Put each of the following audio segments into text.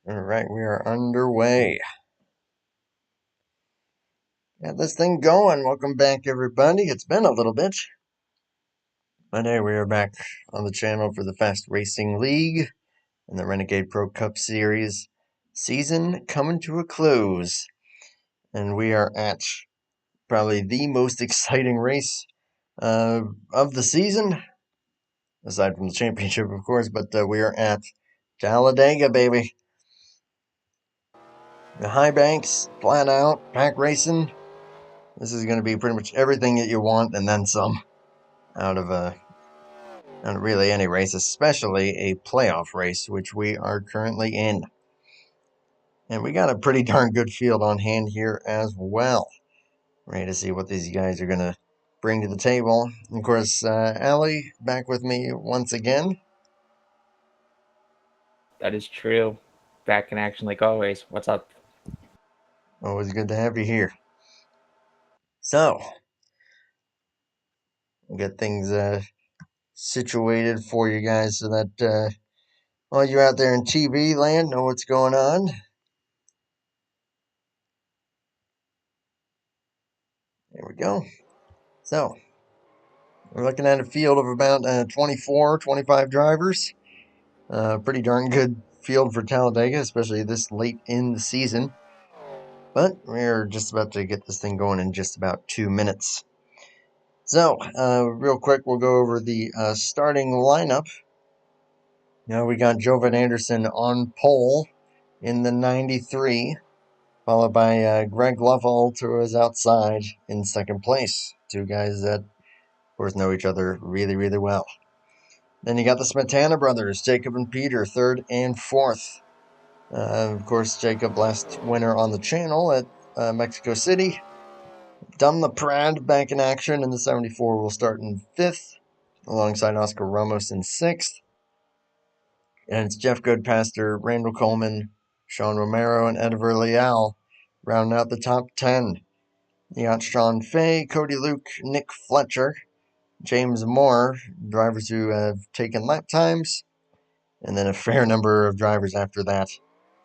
All right, we are underway. Got this thing going. Welcome back, everybody. It's been a little bit. But hey, we are back on the channel for the Fast Racing League and the Renegade Pro Cup Series season coming to a close. And we are at probably the most exciting race of the season, aside from the championship, of course, but we are at Talladega, baby. The high banks, flat out, pack racing. This is going to be pretty much everything that you want and then some out of really any race, especially a playoff race, which we are currently in. And we got a pretty darn good field on hand here as well. Ready to see what these guys are going to bring to the table. And of course, Allie back with me once again. That is true. Back in action like always. What's up? Always good to have you here. So, we'll get things situated for you guys so that all you out there in TV land know what's going on. There we go. So, we're looking at a field of about 24, 25 drivers. Pretty darn good field for Talladega, especially this late in the season. But we're just about to get this thing going in just about 2 minutes. So, real quick, we'll go over the starting lineup. Now we got Jovan Anderson on pole in the 93, followed by Greg Lovell to his outside in second place. Two guys that, of course, know each other really, really well. Then you got the Smetana brothers, Jacob and Peter, third and fourth. Of course, Jacob, last winner on the channel at Mexico City. Dum the Prad back in action in the 74 will start in fifth, alongside Oscar Ramos in sixth. And it's Jeff Goodpaster, Randall Coleman, Sean Romero, and Ediver Leal rounding out the top 10. You got Sean Fay, Cody Luke, Nick Fletcher, James Moore, drivers who have taken lap times, and then a fair number of drivers after that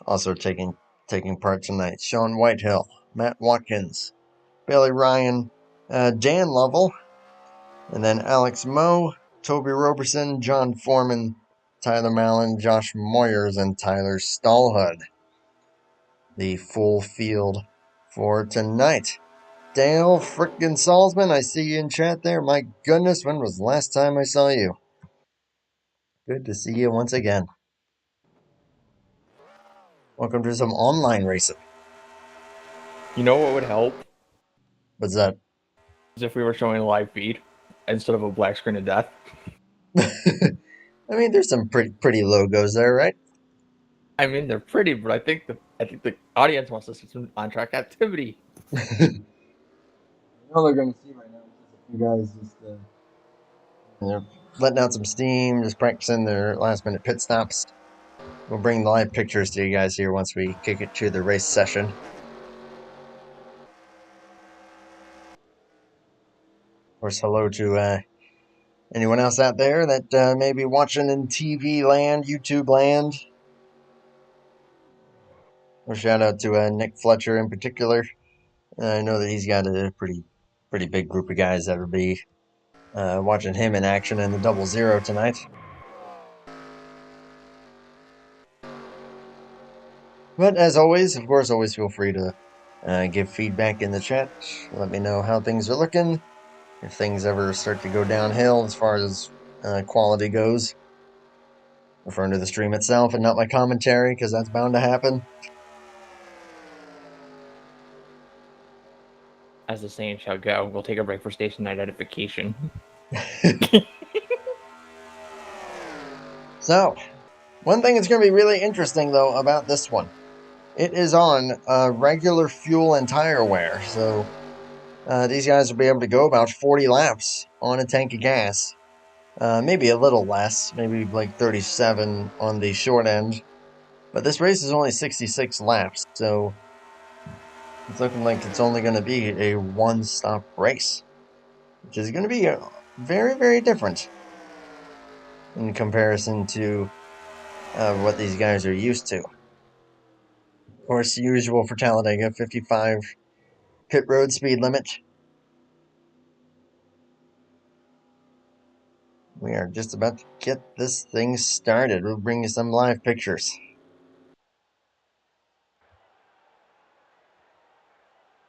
also taking part tonight. Sean Whitehill, Matt Watkins, Bailey Ryan, Dan Lovell, and then Alex Moe, Toby Roberson, John Foreman, Tyler Mallon, Josh Moyers, and Tyler Stallhud. The full field for tonight. Dale frickin' Salzman, I see you in chat there. My goodness, when was the last time I saw you? Good to see you once again. Welcome to some online racing. You know what would help? What's that? Is if we were showing a live feed instead of a black screen of death. I mean, there's some pretty logos there, right? I mean, they're pretty, but I think the audience wants to see some on-track activity. All they're going to see right now is a few guys just they're letting out some steam, just practicing their last-minute pit stops. We'll bring the live pictures to you guys here once we kick it to the race session. Of course, hello to anyone else out there that may be watching in TV land, YouTube land. A shout out to Nick Fletcher in particular. I know that he's got a pretty big group of guys that will be watching him in action in the 00 tonight. But as always, of course, always feel free to give feedback in the chat. Let me know how things are looking. If things ever start to go downhill as far as quality goes. Referring to the stream itself and not my commentary, because that's bound to happen. As the saying shall go, we'll take a break for station identification. So, one thing that's going to be really interesting, though, about this one, it is on regular fuel and tire wear. So, these guys will be able to go about 40 laps on a tank of gas. Maybe a little less, maybe like 37 on the short end. But this race is only 66 laps, so it's looking like it's only going to be a one-stop race, which is going to be very, very different in comparison to what these guys are used to. course, usual for Talladega, 55 pit road speed limit. We are just about to get this thing started. We'll bring you some live pictures.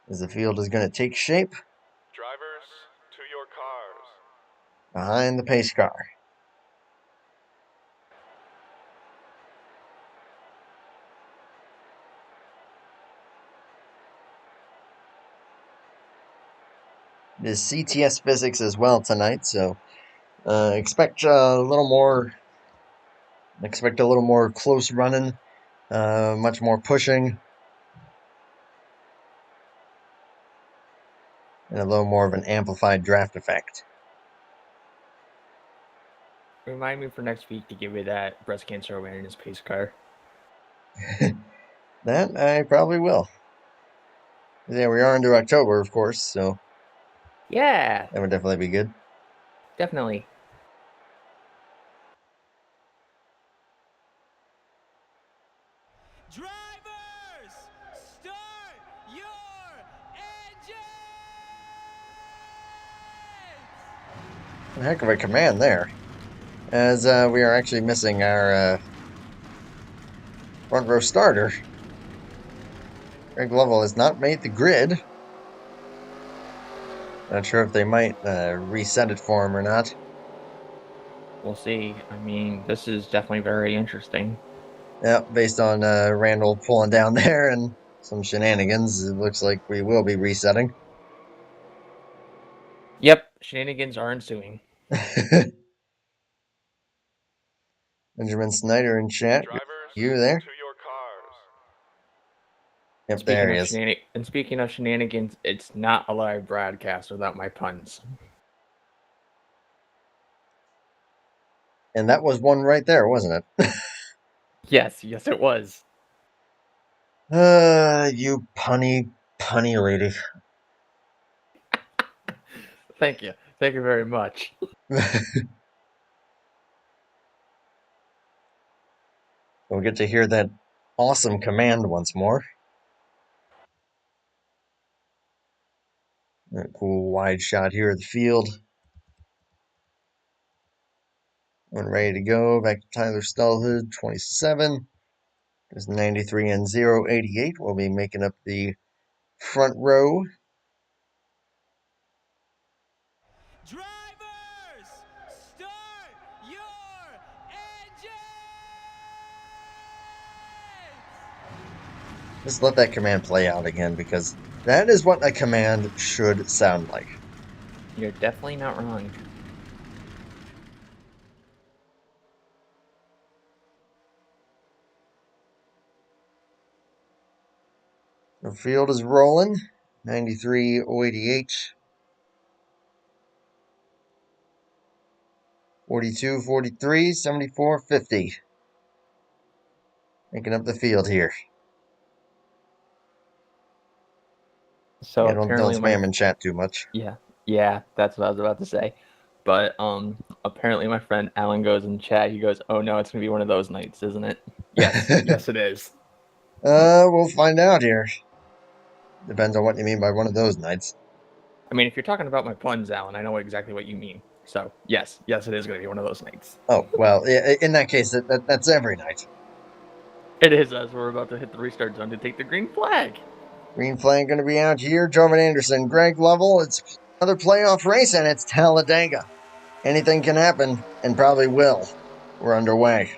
As the field is going to take shape. Drivers, to your cars. Behind the pace car. It is CTS physics as well tonight, so expect a little more close running, much more pushing, and a little more of an amplified draft effect. Remind me for next week to give me that breast cancer awareness pace car. That I probably will. Yeah, we are into October, of course, so Yeah, that would definitely be good. definitely. Drivers, start your engines! A heck of a command there. As we are actually missing our front row starter. Greg Lovell has not made the grid. Not sure if they might reset it for him or not. We'll see. I mean, this is definitely very interesting. Yeah, based on Randall pulling down there and some shenanigans, it looks like we will be resetting. Yep, shenanigans are ensuing. Benjamin Snyder in chat. Drivers, You there? to your cars. Yep, there he is. Speaking of shenanigans, it's not a live broadcast without my puns. And that was one right there, wasn't it? Yes, it was. You punny lady. Thank you very much. We'll get to hear that awesome command once more. A cool wide shot here of the field. And ready to go. Back to Tyler Stallhood, 27. There's 93 and 088. We'll be making up the front row. Drivers, start your engines! Just let that command play out again, because that is what a command should sound like. You're definitely not wrong. The field is rolling. 93 088. 42 43, 74 50. Making up the field here. So Yeah, don't apparently spam in chat too much. Yeah, that's what I was about to say. But apparently my friend Alan goes in chat. He goes, "Oh no, it's gonna be one of those nights, isn't it?" Yes, yes, it is. We'll find out here. Depends on what you mean by one of those nights. I mean, if you're talking about my puns, Alan, I know exactly what you mean. So yes, it is gonna be one of those nights. Oh, well, in that case, that's every night. It is, as we're about to hit the restart zone to take the green flag. Green flag going to be out here. Jordan Anderson, Greg Lovell. It's another playoff race, and it's Talladega. Anything can happen, and probably will. We're underway.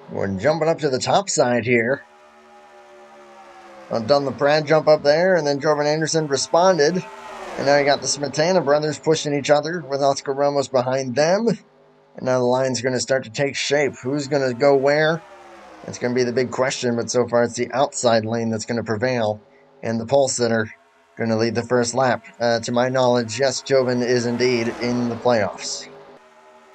We're jumping up to the top side here. Done the Pratt jump up there, and then Jordan Anderson responded. And now you got the Smetana brothers pushing each other with Oscar Ramos behind them. And now the line's going to start to take shape. Who's going to go where? That's going to be the big question, but so far it's the outside lane that's going to prevail, and the pole sitter going to lead the first lap. To my knowledge, yes, Joven is indeed in the playoffs.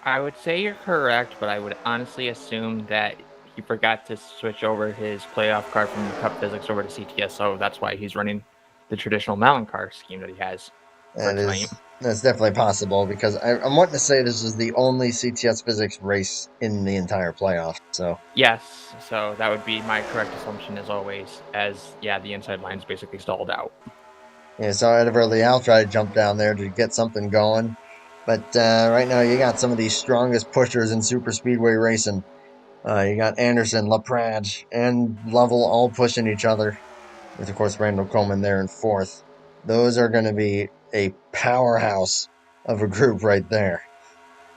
I would say you're correct, but I would honestly assume that he forgot to switch over his playoff car from Cup Physics over to CTSO. That's why he's running the traditional Malin car scheme that he has for tonight. That's definitely possible, because I'm wanting to say this is the only CTS Physics race in the entire playoff. So Yes, so that would be my correct assumption as always, as, yeah, the inside line's basically stalled out. yeah, so Edinburgh Leal tried to jump down there to get something going. But right now you got some of the strongest pushers in super speedway racing. You got Anderson, LaPrade, and Lovell all pushing each other, with of course Randall Coleman there in fourth. Those are going to be a powerhouse of a group right there.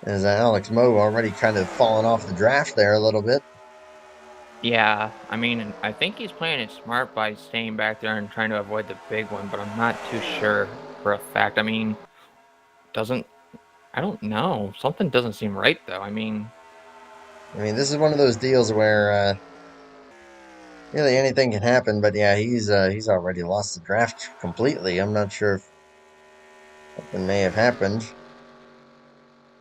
As Alex Moe already kind of fallen off the draft there a little bit. Yeah, I mean, I think he's playing it smart by staying back there and trying to avoid the big one, but I'm not too sure for a fact. I mean, I don't know. Something doesn't seem right, though. I mean, this is one of those deals where really anything can happen, but yeah, he's already lost the draft completely. I'm not sure if something may have happened.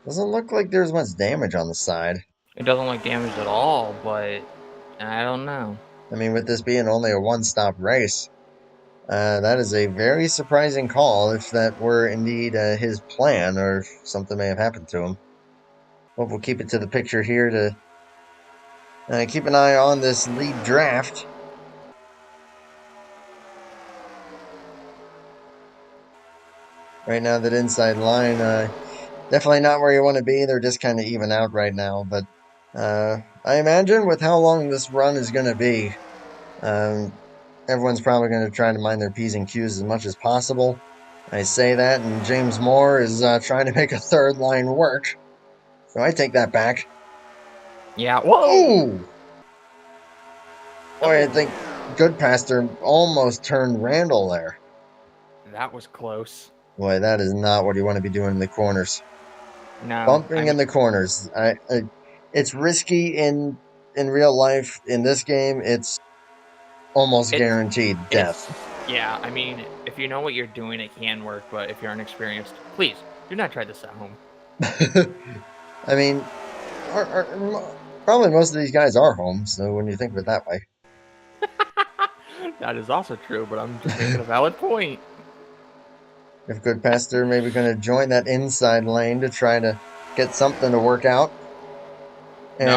Doesn't look like there's much damage on the side. it doesn't look damaged at all, but I don't know. I mean, with this being only a one-stop race, that is a very surprising call if that were indeed his plan, or if something may have happened to him. Hope we'll keep it to the picture here to keep an eye on this lead draft. Right now, that inside line, definitely not where you want to be. They're just kind of even out right now. But I imagine with how long this run is going to be, everyone's probably going to try to mind their P's and Q's as much as possible. I say that, and James Moore is trying to make a third line work. So I take that back. Yeah, whoa! Ooh! Boy, I think Goodpaster almost turned Randall there. That was close. Boy, that is not what you want to be doing in the corners. No. Bumping in the corners. It's risky in real life. In this game, it's almost guaranteed death. Yeah, I mean, if you know what you're doing, it can work, but if you're inexperienced, please, do not try this at home. I mean, probably most of these guys are home, so when you think of it that way. That is also true, but I'm just making a valid point. If Goodpaster maybe going to join that inside lane to try to get something to work out. And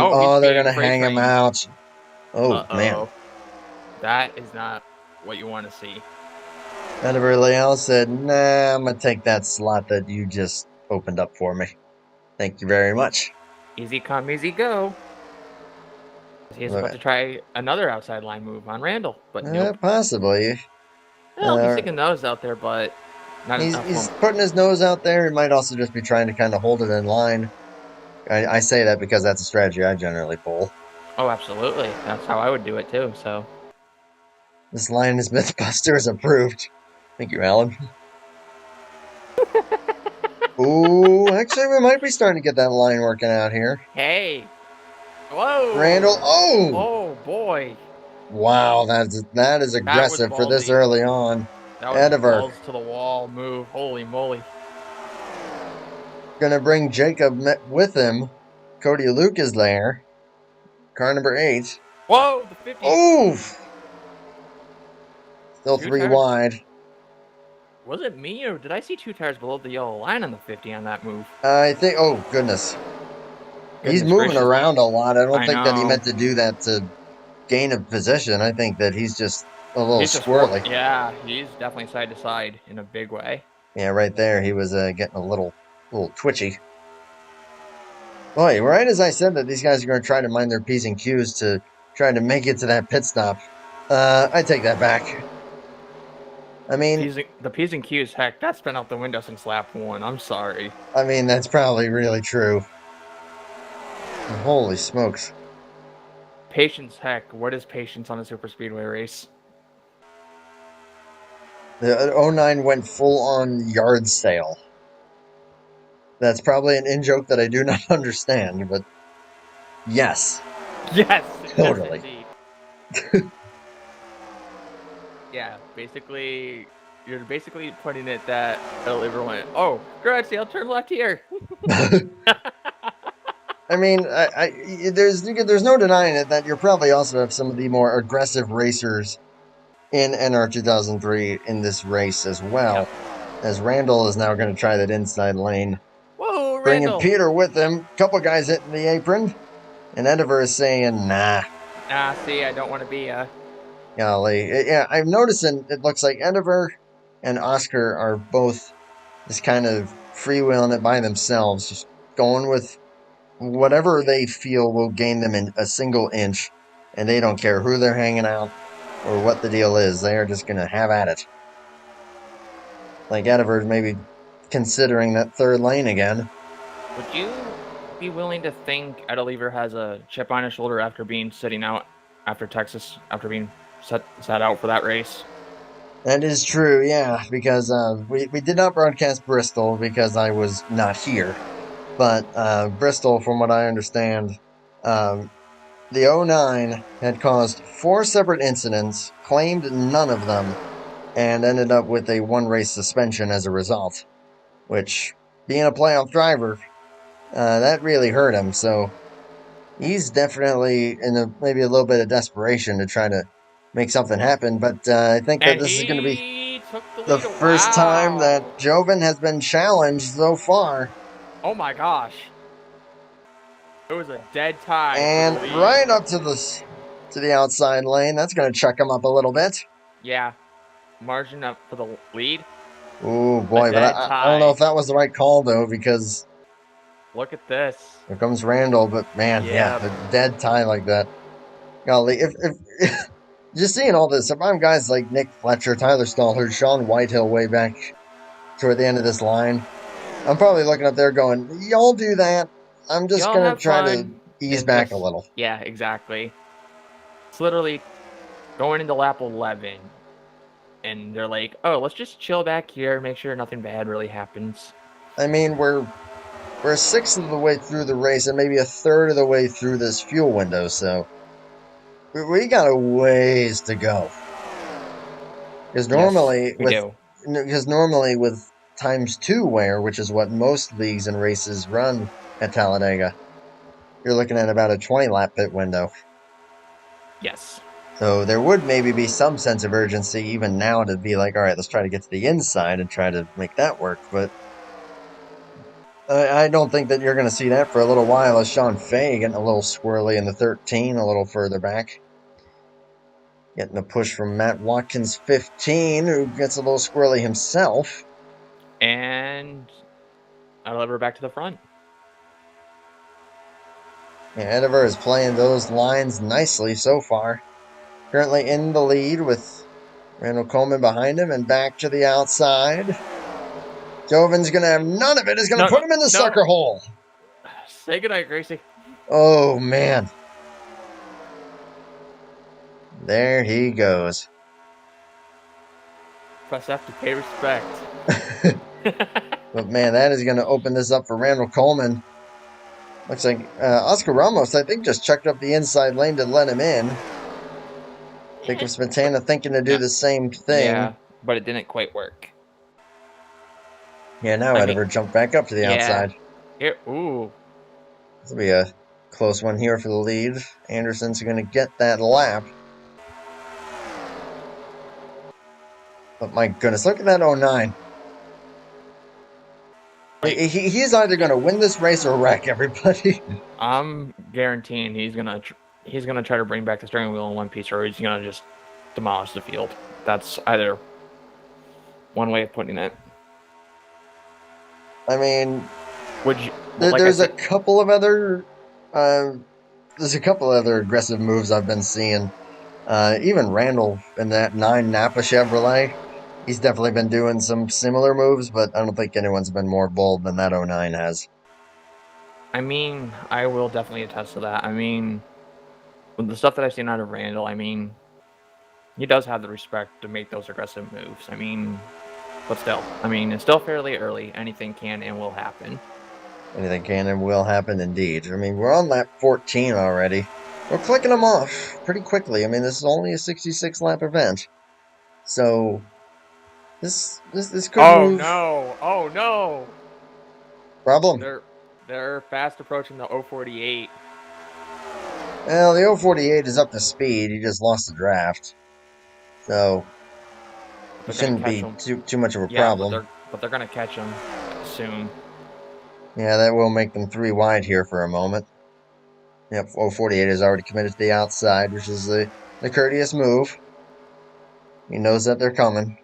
they're going to hang him out. Oh, man. That is not what you want to see. Edinburgh Leal said, nah, I'm going to take that slot that you just opened up for me. Thank you very much. Easy come, easy go. He's about to try another outside line move on Randall, but nope. Possibly. Well, he's sticking those out there, but not enough. He's putting his nose out there. He might also just be trying to kind of hold it in line. I say that because that's a strategy I generally pull. Oh, absolutely. That's how I would do it, too, so. This line is Mythbusters approved. Thank you, Alan. Ooh, actually, we might be starting to get that line working out here. Hey. Whoa. Randall. Oh. Oh, boy. Wow, that is aggressive for this early on. That was a balls to the wall move. Holy moly. Gonna bring Jacob with him. Cody Luke is there. Car number 8. Whoa, the 50. Oof. Still 3 wide. Was it me, or did I see 2 tires below the yellow line on the 50 on that move? I think, oh, goodness. He's moving around a lot. I don't think that he meant to do that to gain a position. I think that he's just a little squirrely. Yeah, he's definitely side to side in a big way. Yeah, right there. He was getting a little twitchy. Boy, right as I said that these guys are going to try to mind their P's and Q's to try to make it to that pit stop, I take that back. I mean, the P's and Q's, heck, that's been out the window since lap 1. I'm sorry. I mean, that's probably really true. Holy smokes. Patience, heck. What is patience on a super speedway race? The 09 went full on yard sale. That's probably an in-joke that I do not understand, but yes. Yes, Totally. Indeed. Yeah, basically, you're basically putting it that Oliver went, oh, grazie, I'll turn left here. I mean, there's no denying it that you're probably also have some of the more aggressive racers in NR 2003 in this race as well, as Randall is now going to try that inside lane, Whoa, bringing Randall. Peter with him. Couple guys hitting the apron, and Ediver is saying, nah. See, I don't want to be Golly. Yeah, I'm noticing it looks like Ediver and Oscar are both just kind of freewheeling it by themselves, just going with whatever they feel will gain them in a single inch, and they don't care who they're hanging out or what the deal is. They are just going to have at it. Like Ediver's maybe considering that third lane again. Would you be willing to think Edeliver has a chip on his shoulder after being sitting out after Texas, after being sat out for that race? That is true, yeah, because we did not broadcast Bristol because I was not here. But Bristol, from what I understand, the 09 had caused 4 separate incidents, claimed none of them, and ended up with a 1-race suspension as a result. Which, being a playoff driver, that really hurt him. So he's definitely in maybe a little bit of desperation to try to make something happen. But I think that this is going to be the first time that Joven has been challenged so far. Oh my gosh. It was a dead tie. And right up to the outside lane. That's going to chuck him up a little bit. Yeah. Margin up for the lead. Oh boy, but I don't know if that was the right call though, because look at this. Here comes Randall, but man, yeah, a dead tie like that. Golly, if just seeing all this, if I'm guys like Nick Fletcher, Tyler Stallherd, Sean Whitehill way back toward the end of this line, I'm probably looking up there going, y'all do that. I'm just going to try to ease back a little. Yeah, exactly. It's literally going into lap 11, and they're like, oh, let's just chill back here, make sure nothing bad really happens. I mean, we're a sixth of the way through the race and maybe a third of the way through this fuel window, so we got a ways to go. Because normally, with times 2 wear, which is what most leagues and races run at Talladega, you're looking at about a 20-lap pit window. Yes. So there would maybe be some sense of urgency even now to be like, all right, let's try to get to the inside and try to make that work. But I don't think that you're going to see that for a little while, as Sean Fay getting a little squirrely in the 13, a little further back. Getting a push from Matt Watkins 15, who gets a little squirrely himself. And I'll lever back to the front. Yeah, Ediver is playing those lines nicely so far. Currently in the lead with Randall Coleman behind him and back to the outside. Joven's going to have none of it. He's going to put him in the sucker hole. Say goodnight, Gracie. Oh, man. There he goes. Press F to pay respect. But, man, that is going to open this up for Randall Coleman. Looks like Oscar Ramos, I think, just checked up the inside lane to let him in. Victor Spatana thinking to do the same thing. Yeah, but it didn't quite work. Yeah, now Ediver jumped back up to the outside. Here, ooh. This will be a close one here for the lead. Anderson's going to get that lap. But my goodness, look at that 09. He's either going to win this race or wreck everybody. I'm guaranteeing he's gonna try to bring back the steering wheel in one piece, or he's gonna just demolish the field. That's either one way of putting it. I mean, would you? There's a couple of other aggressive moves I've been seeing. Even Randall in that 9 Napa Chevrolet, he's definitely been doing some similar moves, but I don't think anyone's been more bold than that 09 has. I mean, I will definitely attest to that. I mean, with the stuff that I've seen out of Randall, I mean, he does have the respect to make those aggressive moves. I mean, but still, I mean, it's still fairly early. Anything can and will happen. Anything can and will happen, indeed. I mean, we're on lap 14 already. we're clicking them off pretty quickly. I mean, this is only a 66 lap event, so this could Oh move. no! Oh no! Problem. They're fast approaching the 048. Well, the 048 is up to speed. He just lost the draft, so it They're gonna shouldn't catch be him. too much of a Yeah, problem. but they're gonna catch him soon. Yeah, that will make them 3 wide here for a moment. Yep, 048 is already committed to the outside, which is the courteous move. He knows that they're coming.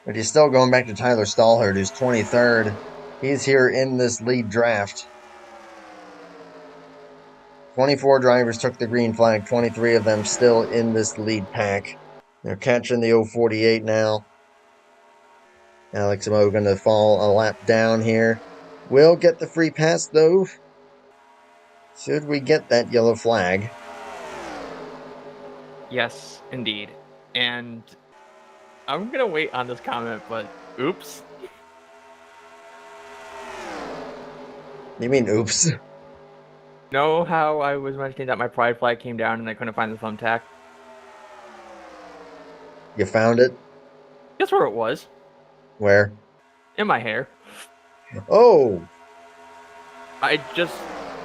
But he's still going back to Tyler Stallherd, who's 23rd. He's here in this lead draft. 24 drivers took the green flag, 23 of them still in this lead pack. They're catching the 048 now. Alex Mo going to fall a lap down here. Will get the free pass, though. Should we get that yellow flag? Yes, indeed. And I'm gonna wait on this comment, but oops. You mean oops? Know how I was mentioning that my pride flag came down and I couldn't find the thumbtack? You found it? Guess where it was? Where? In my hair. Oh! I just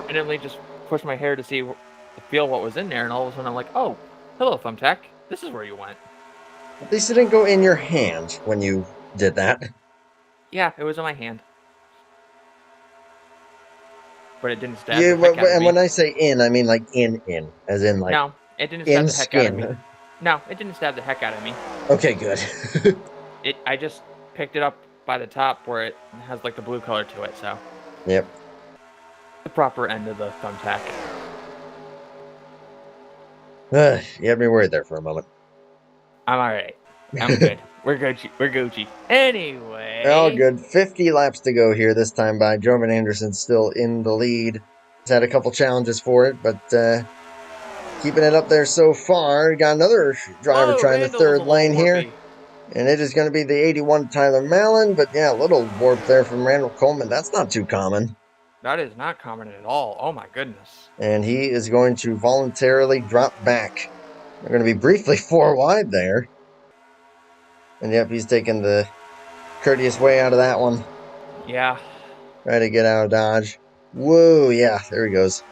randomly just pushed my hair to feel what was in there, and all of a sudden I'm like, oh, hello, thumbtack. This is where you went. At least it didn't go in your hand when you did that. Yeah, it was in my hand. But it didn't stab Yeah, the heck out of and me. when I say in, I mean like in, as in like No, it didn't stab in the heck out of me. skin. No, it didn't stab the heck out of me. Okay, good. I just picked it up by the top where it has like the blue color to it, so. Yep. The proper end of the thumbtack. You had me worried there for a moment. I'm alright. I'm good. We're Gucci. We're Gucci. Anyway. All good. 50 laps to go here this time by Jovan Anderson still in the lead. He's had a couple challenges for it, but keeping it up there so far. Got another driver trying the third lane here. And it is going to be the 81 Tyler Mallon, but yeah, a little warp there from Randall Coleman. That's not too common. That is not common at all. Oh my goodness. And he is going to voluntarily drop back. They're going to be briefly 4 wide there. And yep, he's taking the courteous way out of that one. Yeah. Try to get out of Dodge. Whoa, yeah, there he goes.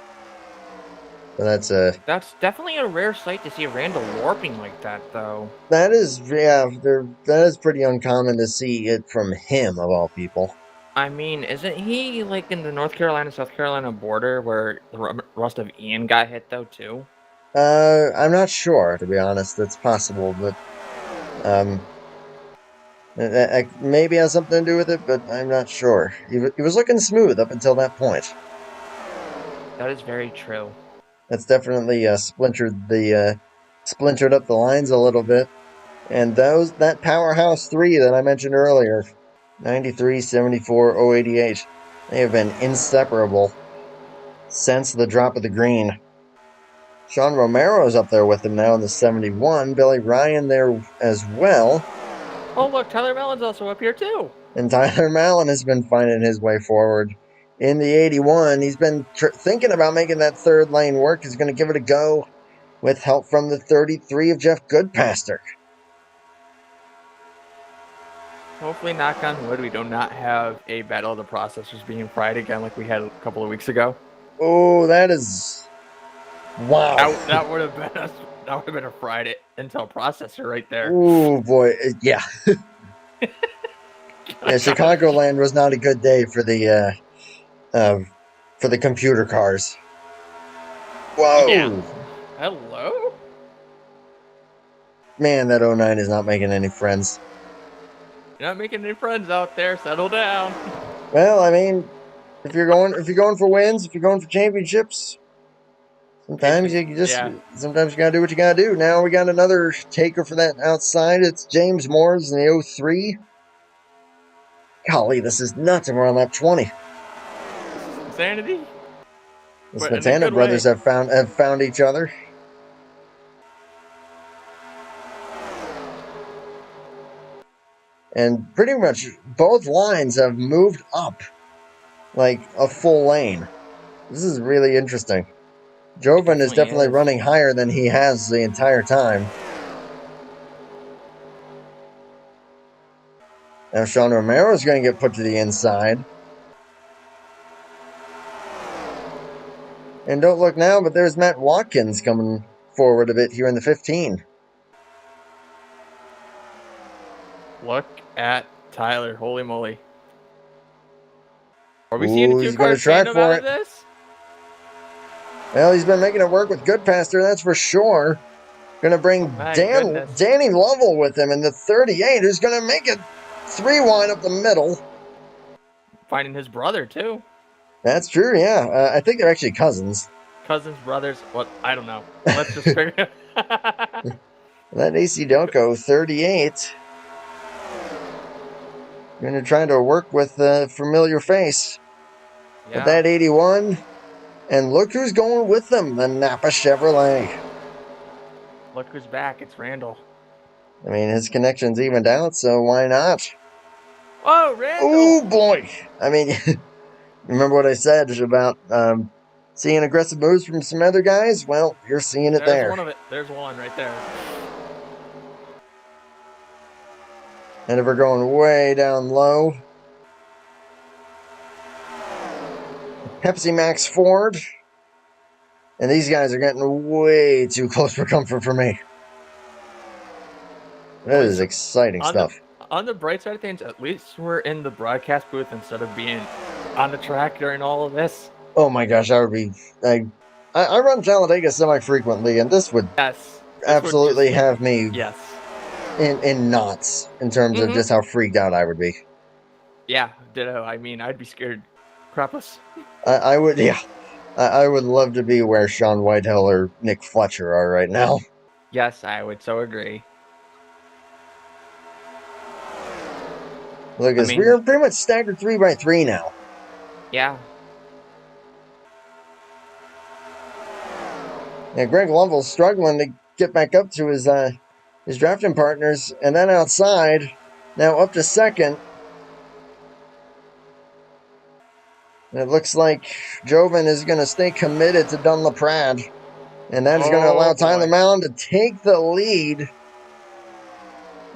So that's definitely a rare sight to see Randall warping like that, though. That is, yeah, that is pretty uncommon to see it from him, of all people. I mean, isn't he like in the North Carolina, South Carolina border where the rust of Ian got hit, though, too? I'm not sure, to be honest. That's possible, but it maybe has something to do with it, but I'm not sure. He was looking smooth up until that point. That is very true. That's definitely splintered up the lines a little bit. And that powerhouse 3 that I mentioned earlier, 93, 74, 088, they have been inseparable since the drop of the green. Sean Romero's up there with him now in the 71. Billy Ryan there as well. Oh, look, Tyler Mallon's also up here, too. And Tyler Mallon has been finding his way forward. In the 81, he's been thinking about making that third lane work. He's going to give it a go with help from the 33 of Jeff Goodpaster. Hopefully, knock on wood, we do not have a battle of the processors being fried again like we had a couple of weeks ago. Oh, that is... Wow. That would have been a fried Intel processor right there. Oh, boy. Yeah. Yeah, Chicagoland was not a good day for the computer cars. Whoa. Yeah. Hello? Man, that 09 is not making any friends. You're not making any friends out there. Settle down. Well, I mean, if you're going for wins, if you're going for championships, sometimes sometimes you gotta do what you gotta do. Now we got another taker for that outside. It's James Moore's in the 03. Golly, this is nuts, and we're on lap 20. Insanity. The Smetana brothers have found each other. And pretty much both lines have moved up like a full lane. This is really interesting. Joven is definitely running higher than he has the entire time. Now Sean Romero is going to get put to the inside. And don't look now, but there's Matt Watkins coming forward a bit here in the 15. Look at Tyler. Holy moly. Are we seeing a he's going to two-car try tandem for out it. of this? Well, he's been making it work with Goodpaster, that's for sure. Going to bring Danny Lovell with him in the 38, who's going to make it 3 wide up the middle. Finding his brother, too. That's true, yeah. I think they're actually cousins. Cousins, brothers, what? I don't know. Let's just figure it out. That AC Delco 38. Going to try to work with a familiar face. Yeah. But that 81. And look who's going with them, the Napa Chevrolet. Look who's back. It's Randall. I mean, his connection's evened out, so why not? Oh, Randall! Oh, boy. I mean, remember what I said about seeing aggressive moves from some other guys? Well, you're seeing it there. There's one of it. There's one right there. And if we're going way down low, Pepsi Max Ford. And these guys are getting way too close for comfort for me. That is exciting stuff. On the bright side of things, at least we're in the broadcast booth instead of being on the track during all of this. Oh my gosh, I would be... I run Talladega semi-frequently, and this would absolutely have me in knots in terms of just how freaked out I would be. Yeah, ditto. I mean, I'd be scared crapless. I would, yeah. I would love to be where Sean Whitehill or Nick Fletcher are right now. Yes, I would so agree. Look, we're pretty much staggered 3x3 now. Yeah. Yeah, Greg Lovell's struggling to get back up to his drafting partners, and then outside, now up to second. And it looks like Joven is going to stay committed to Dunlaprad, and that is going to allow Tyler Mound to take the lead.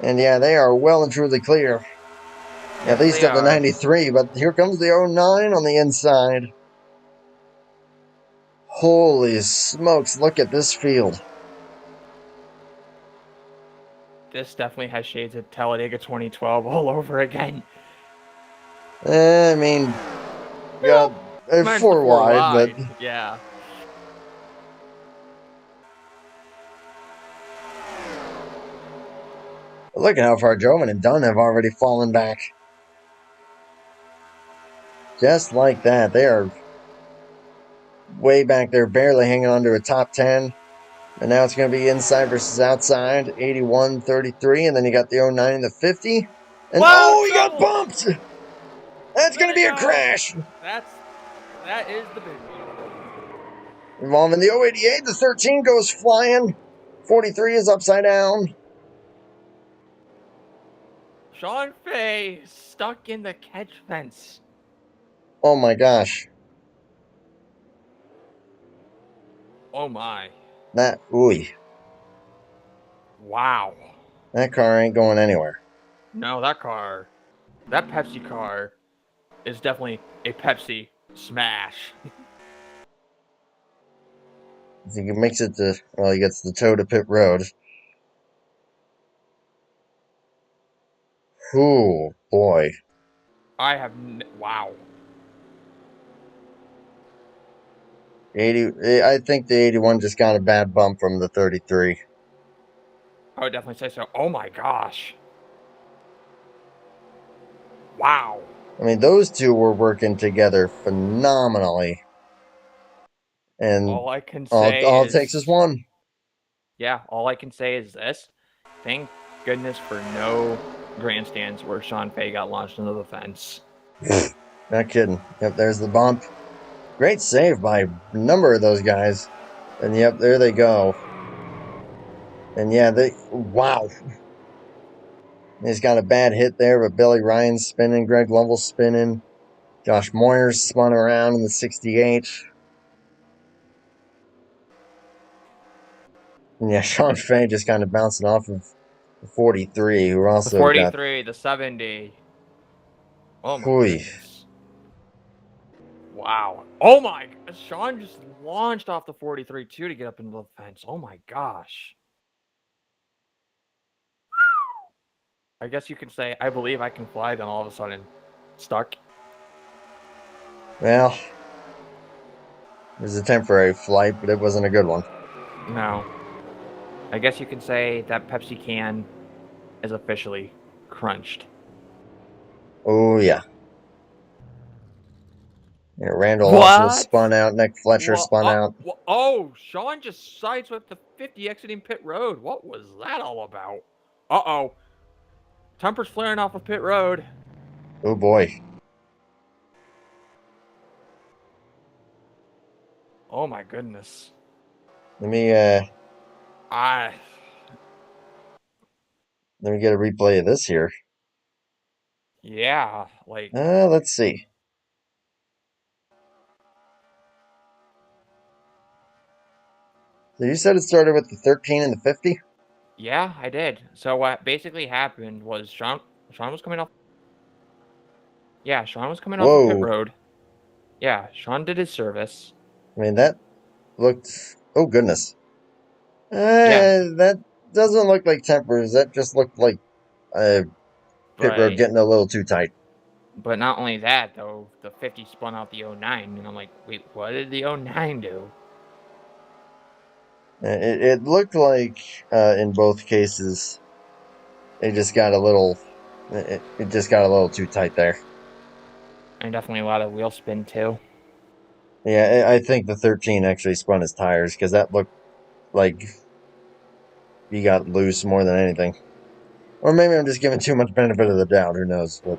And yeah, they are well and truly clear. At least at the 93, but here comes the 09 on the inside. Holy smokes, look at this field. This definitely has shades of Talladega 2012 all over again. I mean, got 4 wide, but... Yeah. Look at how far Joven and Dunn have already fallen back. Just like that. They are way back there, barely hanging on to a top 10. And now it's going to be inside versus outside, 81-33. And then you got the 09 and the 50. And he got bumped! That's going to be a crash! That is the big one. Involving the 088, the 13 goes flying. 43 is upside down. Sean Fay stuck in the catch fence. Oh my gosh. Oh my. Wow. That car ain't going anywhere. No, that Pepsi car is definitely a Pepsi smash. I think he makes it to, he gets the toe to pit road. Oh boy. Wow. 80. I think the 81 just got a bad bump from the 33. I would definitely say so. Oh my gosh. Wow. I mean, those two were working together phenomenally. And all I can say all it takes is one. Yeah, all I can say is this. Thank goodness for no grandstands where Sean Fay got launched into the fence. Not kidding. Yep, there's the bump. Great save by a number of those guys. And yep, there they go. And yeah, wow. He's got a bad hit there, but Billy Ryan's spinning, Greg Lovell's spinning. Josh Moyer's spun around in the 68. Yeah, Sean Fay just kind of bouncing off of the 43, who The also got. 43, the 70. Oh my Hooey. goodness. Wow. Oh my. Sean just launched off the 43 too to get up into the fence. Oh my gosh. I guess you could say, I believe I can fly, then all of a sudden stuck. Well, it was a temporary flight, but it wasn't a good one. No. I guess you can say that Pepsi can is officially crunched. Oh, yeah. Yeah, Randall also What? spun out. Nick Fletcher spun out. Oh, Sean just sideswiped the 50 exiting pit road. What was that all about? Uh-oh. Temper's flaring off of pit road. Oh, boy. Oh my goodness. Let me I let me get a replay of this here. yeah, like Let's see. So you said it started with the 13 and the 50? yeah, I did. So what basically happened was Sean was coming off. Yeah, Sean was coming off of pit Whoa. road. Yeah, Sean did his service. I mean, that looked. Oh, goodness. Yeah, That doesn't look like tempers. That just looked like pit road but getting a little too tight. not only that though, the 50 spun out the 09 and I'm like, "Wait, what did the 09 do?" It looked like in both cases, it just got a little. It just got a little too tight there. And definitely a lot of wheel spin too. Yeah, I think the 13 actually spun his tires because that looked like he got loose more than anything. Or maybe I'm just giving too much benefit of the doubt. Who knows? But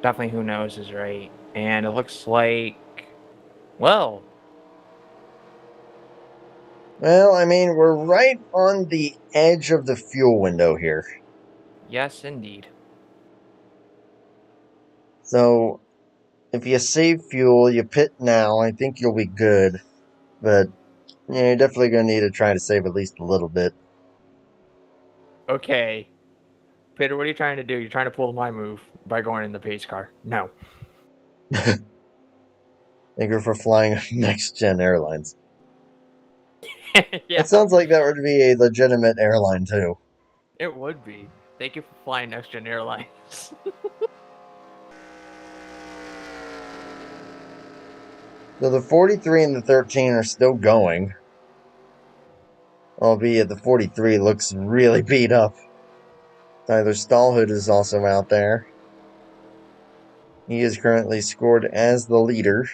Definitely who knows is right. And it looks like, well, I mean, we're right on the edge of the fuel window here. yes indeed. So if you save fuel, you pit now, I think you'll be good. But yeah, you're definitely going to need to try to save at least a little bit. Okay. Peter, what are you trying to do? You're trying to pull my move by going in the pace car. No. Thank you for flying Next Gen Airlines. Yeah, It sounds like that would be a legitimate airline, too. it would be. Thank you for flying Next Gen Airlines. So the 43 and the 13 are still going. Albeit the 43 looks really beat up. Tyler Stallhood is also out there. He is currently scored as the leader.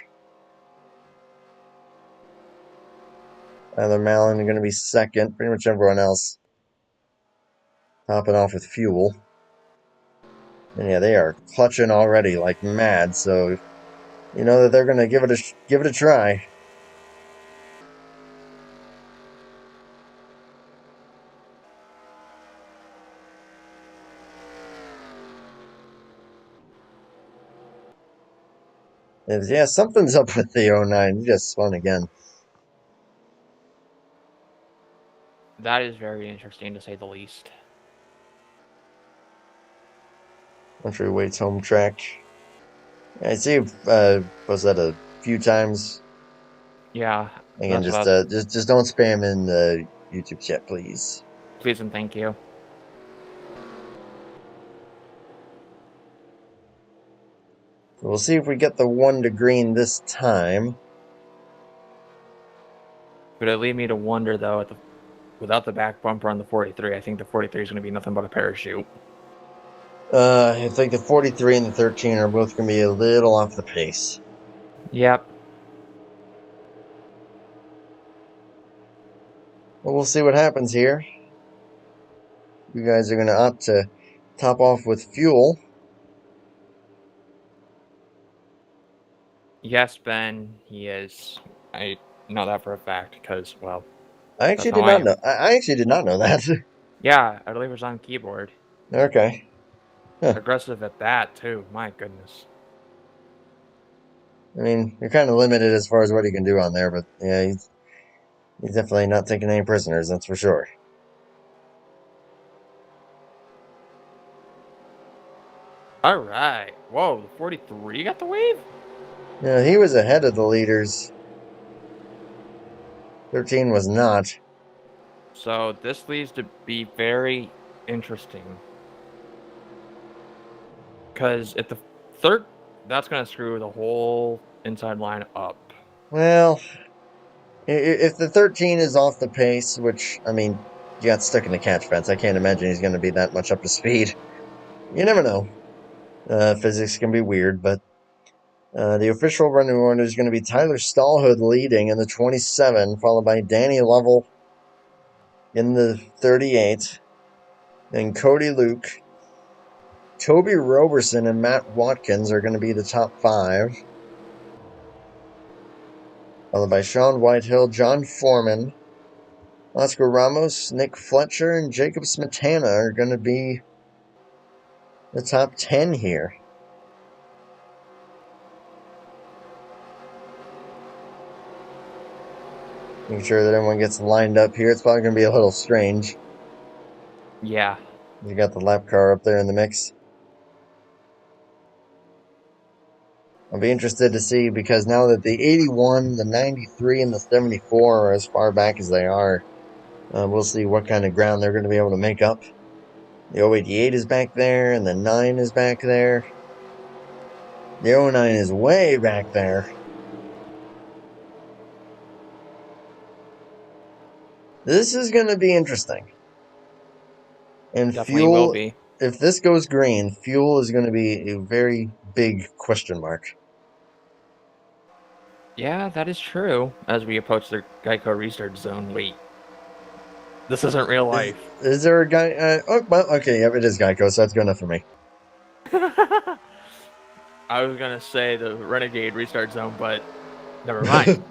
Tyler Mallon going to be second. Pretty much everyone else topping off with fuel. And yeah, they are clutching already like mad. So you know that they're going to give it a try. And yeah, something's up with the 09. He just spun again. That is very interesting to say the least. Country Waits home track. I see you post that a few times. Yeah. Again, That's just don't spam in the YouTube chat, please. please and thank you. So we'll see if we get the 1 to green this time. But it lead me to wonder though, without the back bumper on the 43, I think the 43 is going to be nothing but a parachute. I think the 43 and the 13 are both going to be a little off the pace. Yep. But we'll see what happens here. You guys are going to opt to top off with fuel. Yes, Ben, he is. I know that for a fact because, well, I actually that's did how I not am. know. I actually did not know that. Yeah, I believe it was on keyboard. Okay. Huh. Aggressive at that too. My goodness. I mean, you're kind of limited as far as what he can do on there, but yeah, He's definitely not taking any prisoners, that's for sure. All right. Whoa, the 43 got the wave? Yeah, he was ahead of the leaders. 13 was not. So this leads to be very interesting. Because if the third, that's going to screw the whole inside line up. Well, if the 13 is off the pace, which, I mean, you got stuck in the catch fence. I can't imagine he's going to be that much up to speed. You never know. Physics can be weird, but the official running order is going to be Tyler Stallhood leading in the 27, followed by Danny Lovell in the 38, then Cody Luke. Toby Roberson and Matt Watkins are going to be the top 5, followed by Sean Whitehill, John Foreman, Oscar Ramos, Nick Fletcher, and Jacob Smetana are going to be the top 10 here. Making sure that everyone gets lined up here. It's probably going to be a little strange. Yeah. You got the lap car up there in the mix. I'll be interested to see, because now that the 81, the 93, and the 74 are as far back as they are, we'll see what kind of ground they're going to be able to make up. The 088 is back there, and the 9 is back there. The 09 is way back there. This is going to be interesting. And Definitely fuel, will be. if this goes green, fuel is going to be a very big question mark. Yeah, that is true. As we approach the Geico restart zone. Wait. This isn't real life. Is there a guy? Well, okay, yep, it is Geico, so that's good enough for me. I was going to say the Renegade restart zone, but never mind.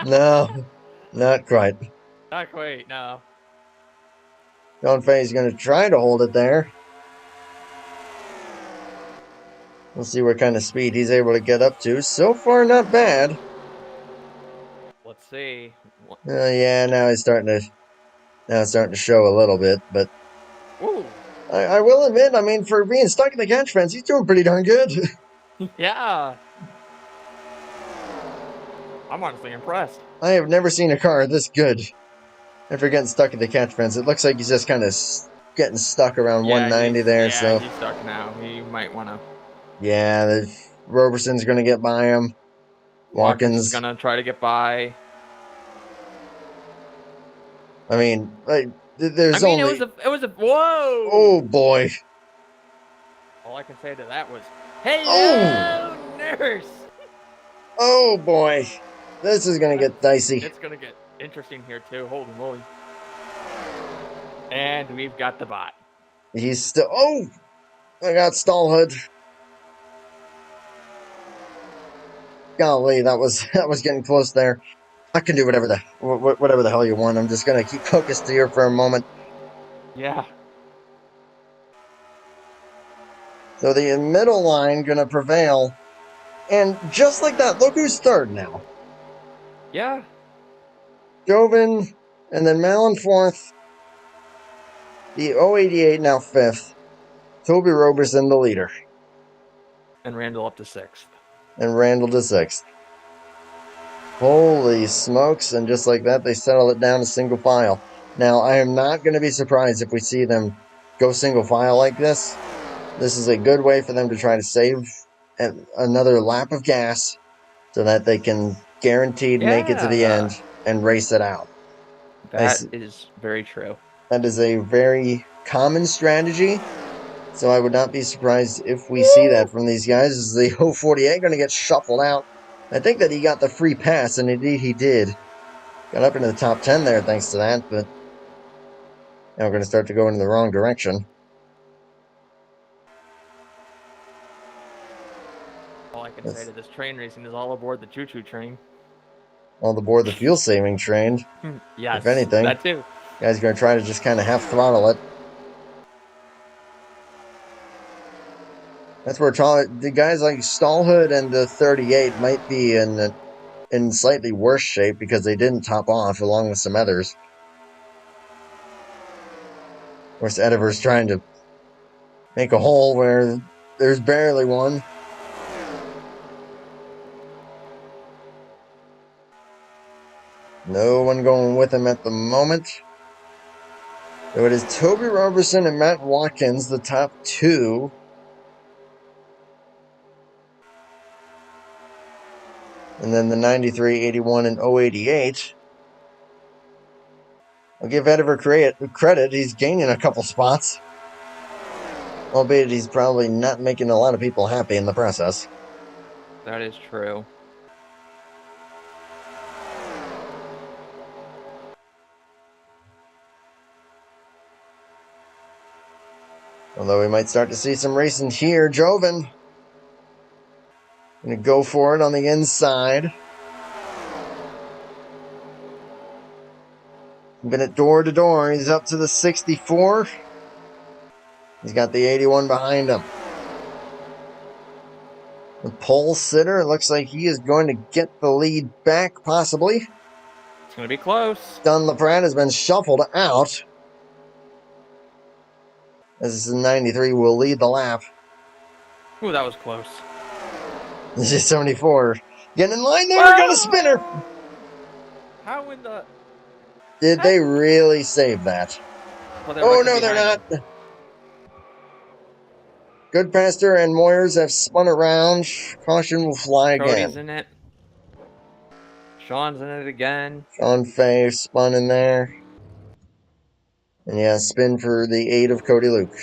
No, not quite. Not quite, no. Don Fay's going to try to hold it there. We'll see what kind of speed he's able to get up to. So far, not bad. Let's see. Yeah, now it's starting to show a little bit, but Ooh. I will admit, I mean, for being stuck in the catch fence, he's doing pretty darn good. Yeah. I'm honestly impressed. I have never seen a car this good after getting stuck in the catch fence. It looks like he's just kind of getting stuck around 190 there. So he's stuck now. He might want to. Yeah, Roberson's going to get by him. Watkins is going to try to get by. I mean, there's only... it was a... Whoa! Oh, boy. All I can say to that was, hello, nurse! Oh, boy. This is going to get dicey. It's going to get interesting here, too. Holy moly. And we've got the bot. He's still... Oh! I got Stallhood. Golly, that was getting close there. I can do whatever the hell you want. I'm just going to keep focused here for a moment. Yeah. So the middle line going to prevail. And just like that, look who's third now. Yeah. Joven, and then Malin fourth. The 088 now fifth. Toby Roberson the leader. And Randall up to sixth. And Randall to sixth. Holy smokes, and just like that, they settle it down to single file. Now, I am not going to be surprised if we see them go single file like this. This is a good way for them to try to save another lap of gas so that they can guaranteed make it to the end and race it out. That is very true. That is a very common strategy. So I would not be surprised if we see that from these guys. Is the 048 going to get shuffled out? I think that he got the free pass, and indeed he did. Got up into the top 10 there thanks to that, but now we're going to start to go in the wrong direction. All I can say to this train racing is all aboard the choo-choo train. All aboard the fuel-saving train. Yes, if anything. That too. Guys are going to try to just kind of half-throttle it. That's where the guys like Stallhood and the 38 might be in in slightly worse shape because they didn't top off along with some others. Of course, Ediver's trying to make a hole where there's barely one. No one going with him at the moment. So it is Toby Robertson and Matt Watkins, the top two. And then the 93, 81, and 088. I'll give Ediver credit. He's gaining a couple spots. Albeit he's probably not making a lot of people happy in the process. That is true. Although we might start to see some racing here. Joven going to go for it on the inside. Been at door to door. He's up to the 64. He's got the 81 behind him. The pole sitter, it looks like he is going to get the lead back, possibly. It's going to be close. Dunn LaPrade has been shuffled out. As this is 93 will lead the lap. Ooh, that was close. This is 74. Getting in line there, got a spinner. How in the... Did they really save that? Well, Oh, no, they're not. Goodpaster and Moyers have spun around. Caution will fly again. Cody's in it. Sean's in it again. Sean Fay spun in there. And yeah, spin for the 8 of Cody Luke.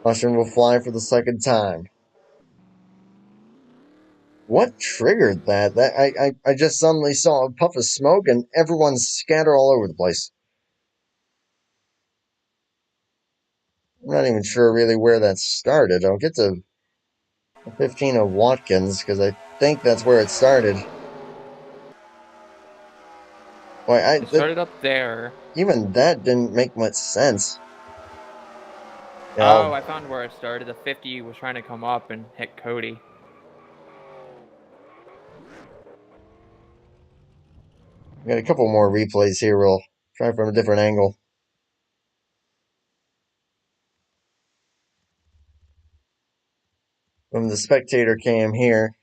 Caution will fly for the second time. What triggered that? I just suddenly saw a puff of smoke and everyone scatter all over the place. I'm not even sure really where that started. I'll get to 15 of Watkins because I think that's where it started. Why, It started up there. Even that didn't make much sense. Oh, I found where it started. The 50 was trying to come up and hit Cody. We got a couple more replays here. We'll try from a different angle. From the spectator cam here.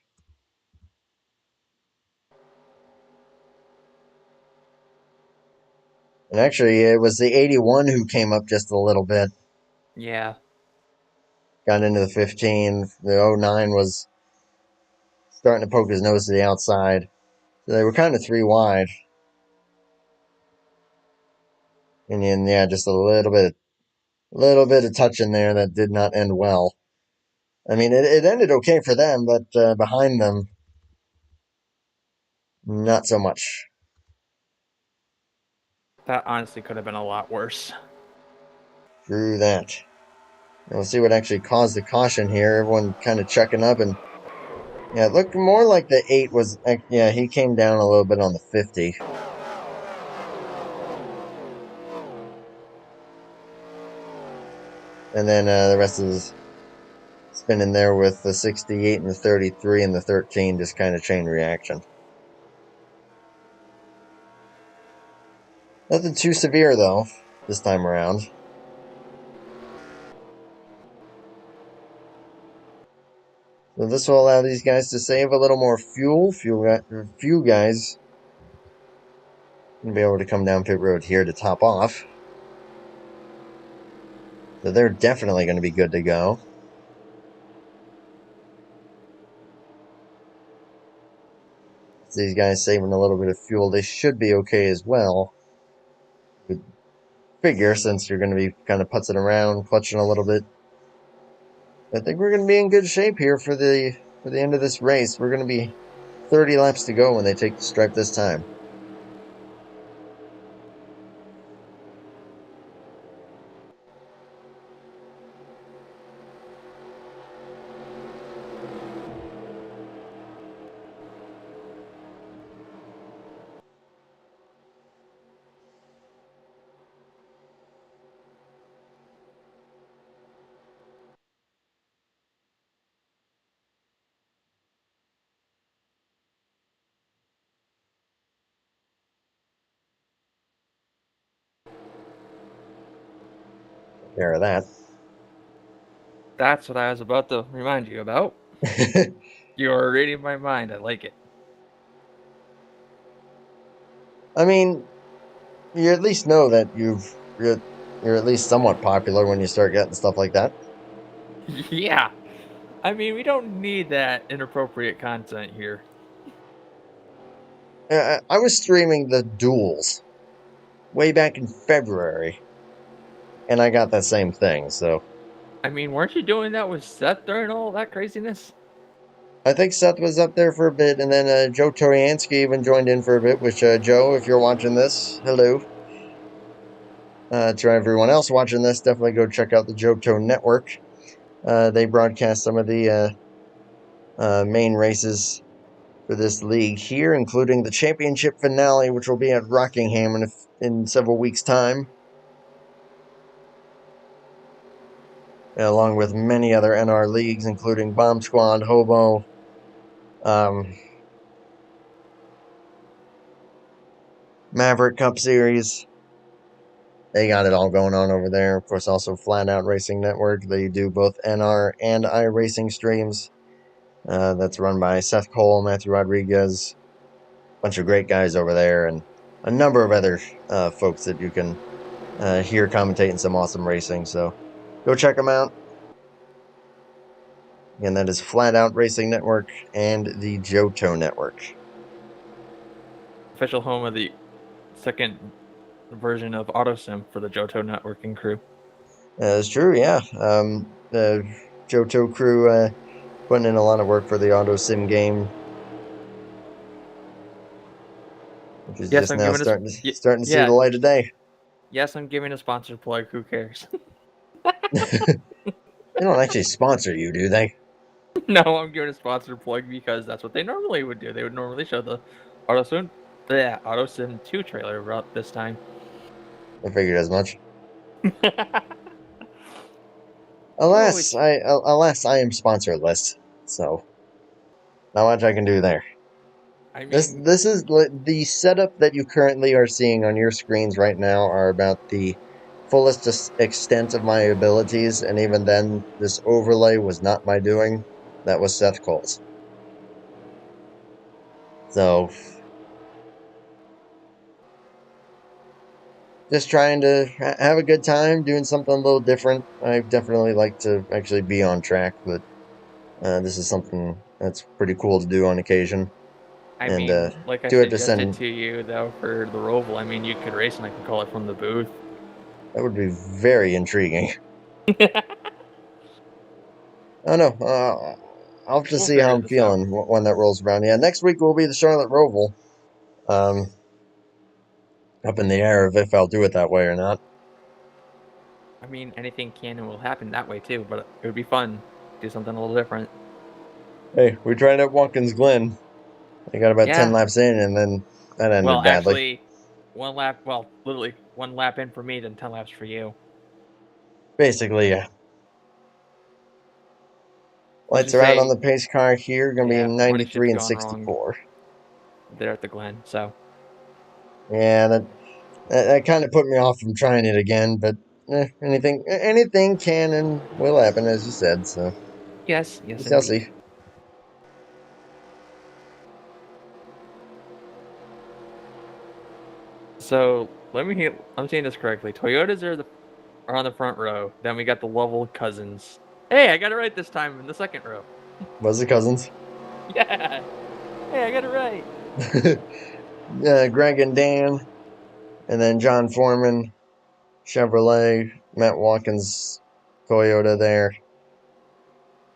And actually, it was the 81 who came up just a little bit. Yeah. Got into the 15. The 09 was starting to poke his nose to the outside. So they were kind of 3 wide. And then, yeah, just a little bit of touch in there that did not end well. I mean, it ended okay for them, but behind them, not so much. That honestly could have been a lot worse. Through that. And we'll see what actually caused the caution here. Everyone kind of checking up, and yeah, it looked more like the 8 was, yeah, he came down a little bit on the 50. And then the rest is spinning there with the 68 and the 33 and the 13, just kind of chain reaction. Nothing too severe, though, this time around. So this will allow these guys to save a little more fuel. Few guys will be able to come down pit road here to top off. So they're definitely going to be good to go. These guys saving a little bit of fuel, they should be okay as well. Good figure, since you're going to be kind of putzing around, clutching a little bit. I think we're going to be in good shape here for the end of this race. We're going to be 30 laps to go when they take the stripe this time. care of that. That's what I was about to remind you about. You're reading my mind. I like it. I mean, you at least know that you're at least somewhat popular when you start getting stuff like that. Yeah. I mean, we don't need that inappropriate content here. I was streaming the duels way back in February, and I got that same thing. So I mean, weren't you doing that with Seth during all that craziness? I think Seth was up there for a bit, and then Joe Toriansky even joined in for a bit. Which Joe, if you're watching this, hello. To everyone else watching this, definitely go check out the Johto Network. They broadcast some of the main races for this league here, including the championship finale, which will be at Rockingham in several weeks' time, along with many other NR leagues, including Bomb Squad, Hobo, Maverick Cup Series. They got it all going on over there. Of course, also Flat Out Racing Network. They do both NR and iRacing streams. That's run by Seth Cole, Matthew Rodriguez, a bunch of great guys over there, and a number of other folks that you can hear commentating some awesome racing. So go check them out. Again, that is Flat Out Racing Network and the Johto Network. Official home of the second version of AutoSim for the Johto networking crew. It's true, yeah. The Johto crew putting in a lot of work for the Auto Sim game, which is Yes, just I'm now giving starting a to see the light of day. Yes, I'm giving a sponsor plug. Who cares? They don't actually sponsor you, do they? No, I'm giving a sponsor plug because that's what they normally would do. They would normally show the AutoSim 2 trailer about this time. I figured as much. Always- Alas, I am sponsorless, so not much I can do there. I mean, This is the setup that you currently are seeing on your screens right now are about the fullest extent of my abilities, and even then, this overlay was not my doing. That was Seth Cole's. So, just trying to have a good time, doing something a little different. I definitely like to actually be on track, but this is something that's pretty cool to do on occasion. I And mean, like I do it to suggested send. to you though for the Roval, I mean, you could race and I can call it from the booth. That would be very intriguing. Oh no, I'll have to We'll see how figure I'm this out. feeling when that rolls around. Yeah, next week will be the Charlotte Roval. Up in the air of if I'll do it that way or not. I mean, anything can and will happen that way too, but it would be fun. Do something a little different. Hey, we tried at Watkins Glen. I got about 10 Yeah. laps in, and then that ended Well, badly. actually, literally 1 lap in for me, then 10 laps for you. Basically, yeah. Let's Lights just are out say- on the pace car here. Going to Yeah, be money shit's 93 and gone wrong. 64. There at the Glen, so Yeah, that kind of put me off from trying it again. But anything can and will happen, as you said. So yes, we shall indeed. see. So I'm saying this correctly. Toyotas are on the front row. Then we got the Lovell cousins. Hey, I got it right this time in the second row. Was the cousins? Yeah. Hey, I got it right. Greg and Dan, and then John Foreman, Chevrolet, Matt Watkins, Toyota there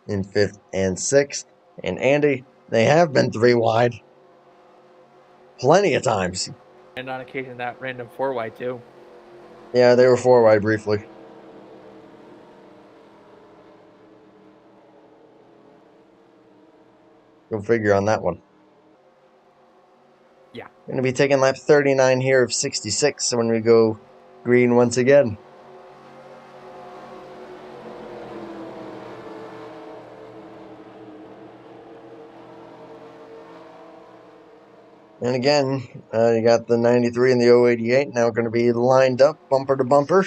in 5th and 6th. And Andy, they have been 3 wide plenty of times. And on occasion that random 4 wide too. Yeah, they were 4 wide briefly. Go figure on that one. Yeah. Going to be taking lap 39 here of 66 when we go green once again. And again, you got the 93 and the 088 now going to be lined up bumper to bumper.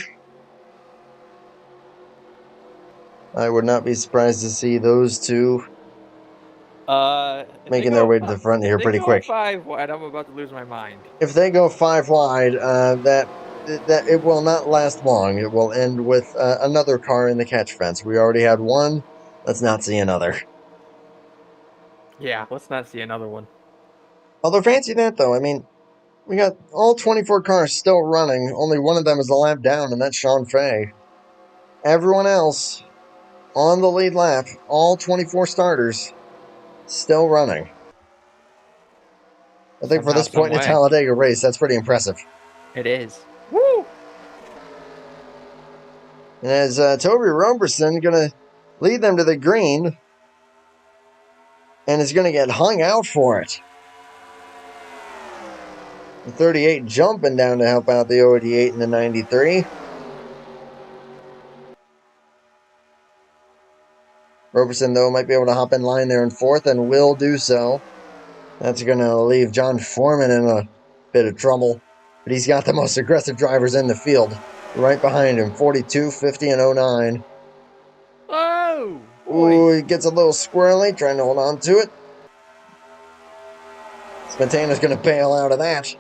I would not be surprised to see those two making their way to the front here pretty quick. 5 wide, I'm about to lose my mind. If they go 5 wide, that it will not last long. It will end with another car in the catch fence. We already had one. Let's not see another. Yeah, let's not see another one. Although fancy that though, I mean, we got all 24 cars still running. Only one of them is a lap down, and that's Sean Fay. Everyone else on the lead lap, all 24 starters, still running. I think for this point in the Talladega race, that's pretty impressive. It is. Woo! And as Toby Roberson going to lead them to the green, and is going to get hung out for it. The 38 jumping down to help out the 88 and the 93. Roberson, though, might be able to hop in line there in 4th and will do so. That's going to leave John Foreman in a bit of trouble. But he's got the most aggressive drivers in the field. Right behind him, 42, 50, and 09. Oh! Ooh, he gets a little squirrely, trying to hold on to it. Spatana's going to bail out of that.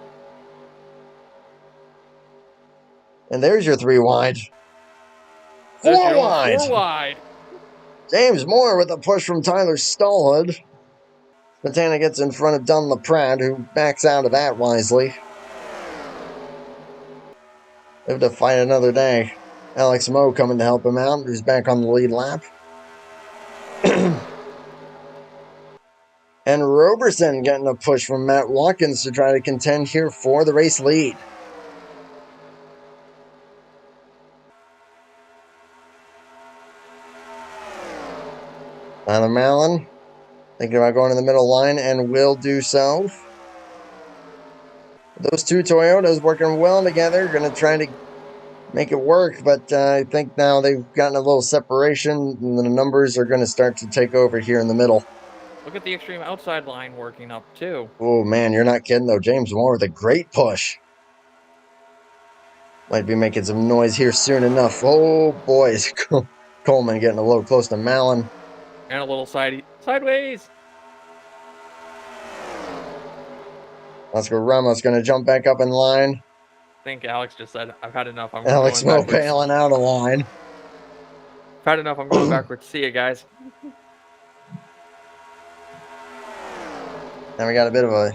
And there's your 3 wide. 4 wide! 4 wide. James Moore with a push from Tyler Stallhood. Spatana gets in front of Dunn LaPrade, who backs out of that wisely. They have to fight another day. Alex Moe coming to help him out, who's back on the lead lap. And Roberson getting a push from Matt Watkins to try to contend here for the race lead. Tyler Mallon thinking about going to the middle line and will do so. Those two Toyotas working well together, going to try to make it work, but I think now they've gotten a little separation and the numbers are going to start to take over here in the middle. Look at the extreme outside line working up too. Oh man, you're not kidding though. James Moore with a great push. Might be making some noise here soon enough. Oh boys, Coleman getting a little close to Mallon. And a little sideways. Oscar Ramos going to jump back up in line. I think Alex just said, I've had enough. I'm Alex Moe bailing out of line. I've had enough. I'm going backwards. See you guys. Now we got a bit of a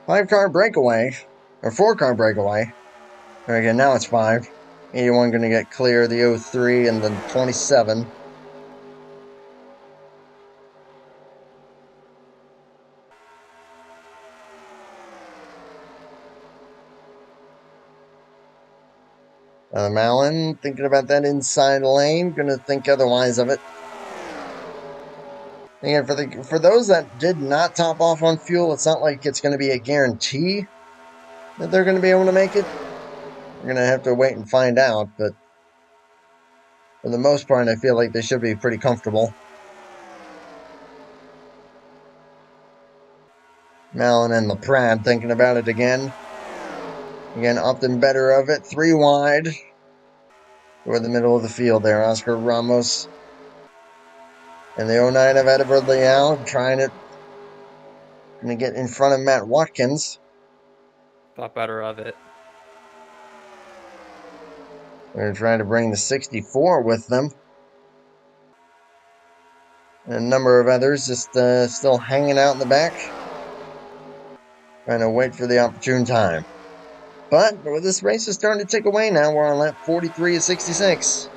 5-car breakaway, or 4-car breakaway. Okay, now it's 5. 81 going to get clear, the 03 and the 27. Mallon thinking about that inside lane, going to think otherwise of it. And for those that did not top off on fuel, it's not like it's going to be a guarantee that they're going to be able to make it. We're going to have to wait and find out, but for the most part, I feel like they should be pretty comfortable. Mallon and LaPrade thinking about it again. Again, Upton better of it. 3 wide. Toward the middle of the field there. Oscar Ramos. And the 09 of Edward Leal trying it. Going to get in front of Matt Watkins. Thought better of it. They're trying to bring the 64 with them. And a number of others just still hanging out in the back. Trying to wait for the opportune time. But this race is starting to tick away now. We're on lap 43 of 66.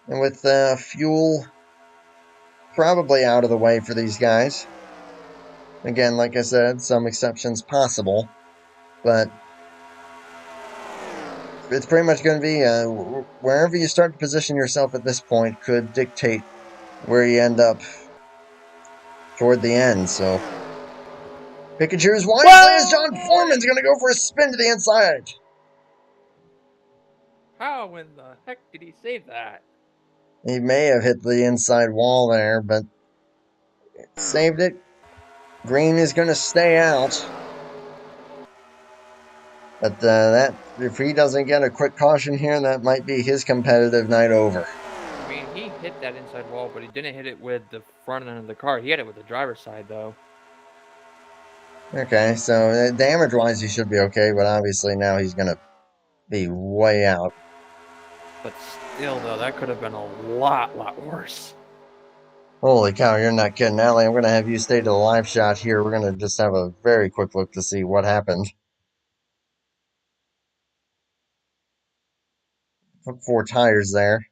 And with fuel probably out of the way for these guys. Again, like I said, some exceptions possible. But it's pretty much going to be wherever you start to position yourself at this point could dictate where you end up toward the end. So pick and choose wisely as John Foreman's going to go for a spin to the inside. How in the heck did he save that? He may have hit the inside wall there, but saved it. Green is going to stay out. But that if he doesn't get a quick caution here, that might be his competitive night over. hit that inside wall, but he didn't hit it with the front end of the car. He hit it with the driver's side, though. Okay, so damage-wise, he should be okay, but obviously now he's going to be way out. But still, though, that could have been a lot worse. Holy cow, you're not kidding. Allie, I'm going to have you stay to the live shot here. We're going to just have a very quick look to see what happened. Took 4 tires there.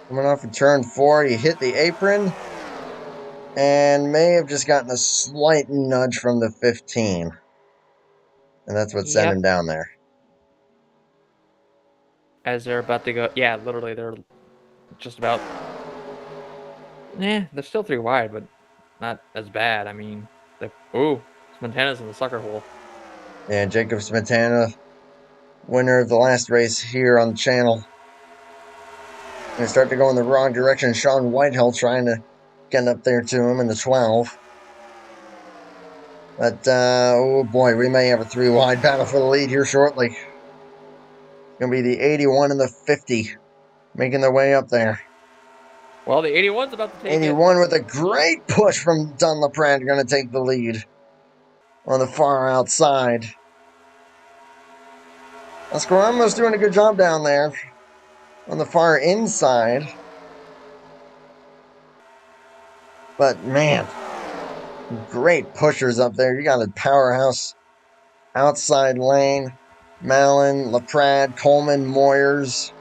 Coming off of turn 4, he hit the apron and may have just gotten a slight nudge from the 15. And that's what sent him down there. As they're about to go, yeah, literally, they're just about. They're still 3 wide, but not as bad. I mean, Montana's in the sucker hole. And Jacob Smetana, winner of the last race here on the channel. They start to go in the wrong direction. Sean Whitehill trying to get up there to him in the 12. But, oh boy, we may have a 3 wide battle for the lead here shortly. It's going to be the 81 and the 50 making their way up there. Well, the 81's about to take 81 with a great push from Don LaPrade, going to take the lead on the far outside. Escaramo's doing a good job down there on the far inside. But, man, great pushers up there. You got a powerhouse outside lane. Malin, LaPrade, Coleman, Moyers.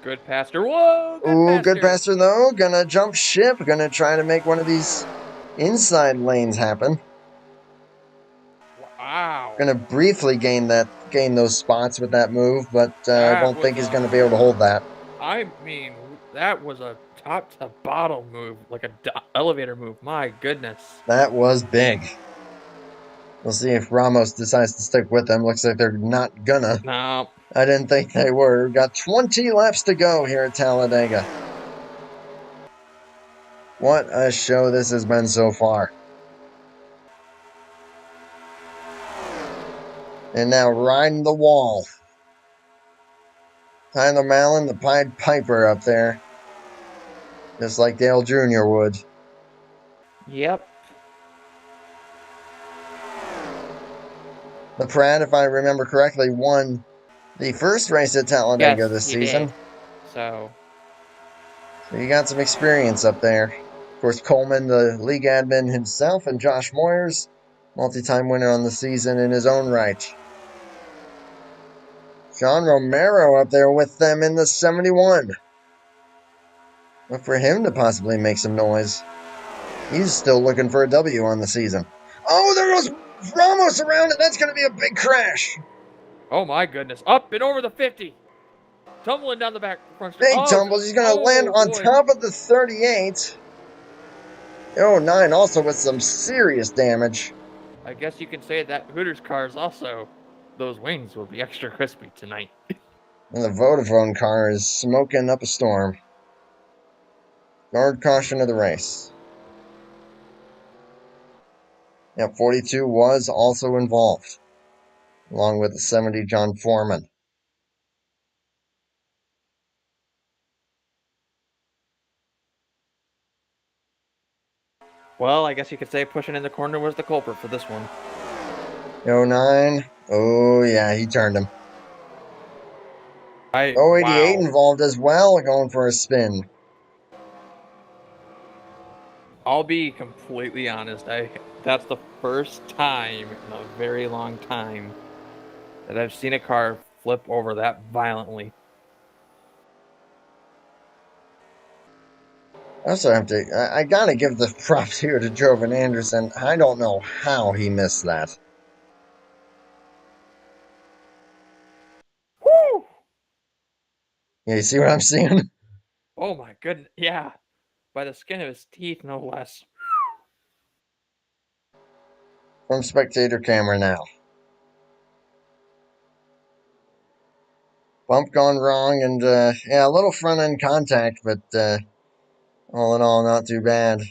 Good passer. Whoa, Good passer, though. Gonna jump ship. Gonna try to make one of these inside lanes happen. Wow. Gonna briefly gain those spots with that move, but I don't think he's gonna be able to hold that. I mean, that was a top to bottom move, like a elevator move. My goodness. That was big. We'll see if Ramos decides to stick with them. Looks like they're not gonna. No. I didn't think they were. We've got 20 laps to go here at Talladega. What a show this has been so far. And now riding the wall. Tyler Malin, the Pied Piper up there. Just like Dale Jr. would. Yep. LaPrade, if I remember correctly, won the first race at Talladega this season. Did. So you got some experience up there. Of course, Coleman, the league admin himself, and Josh Moyers, multi-time winner on the season in his own right. Sean Romero up there with them in the 71. Look for him to possibly make some noise. He's still looking for a W on the season. Oh, there goes Ramos around it. That's going to be a big crash. Oh, my goodness. Up and over the 50. Tumbling down the back front. Big tumbles. He's going to land on top of the 38. 09 also with some serious damage. I guess you can say that Hooters cars also, those wings will be extra crispy tonight. And the Vodafone car is smoking up a storm. Guard caution of the race. Yep, 42 was also involved, along with the 70 John Foreman. Well, I guess you could say pushing in the corner was the culprit for this one. 09. Oh, yeah, he turned him. 88 wow. involved as well, going for a spin. I'll be completely honest. That's the first time in a very long time that I've seen a car flip over that violently. Also have to, I gotta give the props here to Jovan Anderson. I don't know how he missed that. Woo! Yeah, you see what I'm seeing? Oh my goodness, yeah. By the skin of his teeth, no less. From spectator camera now. Bump gone wrong, and yeah, a little front end contact, but all in all, not too bad.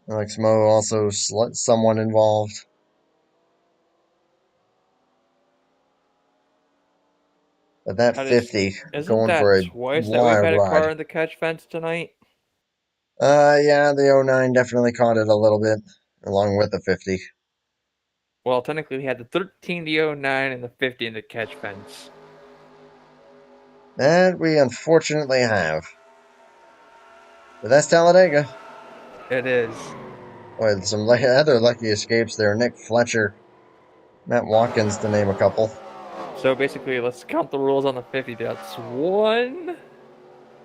Alex Moe also somewhat involved. But that 50 Isn't going that for a twice that we've wild had a car ride. in the catch fence tonight? Yeah, the 09 definitely caught it a little bit, along with the 50. Well, technically we had the 13, the 09, and the 50 in the catch fence. That we unfortunately have. But that's Talladega. It is. With some other lucky escapes there. Nick Fletcher, Matt Watkins, to name a couple. So basically, let's count the rolls on the 50. That's one.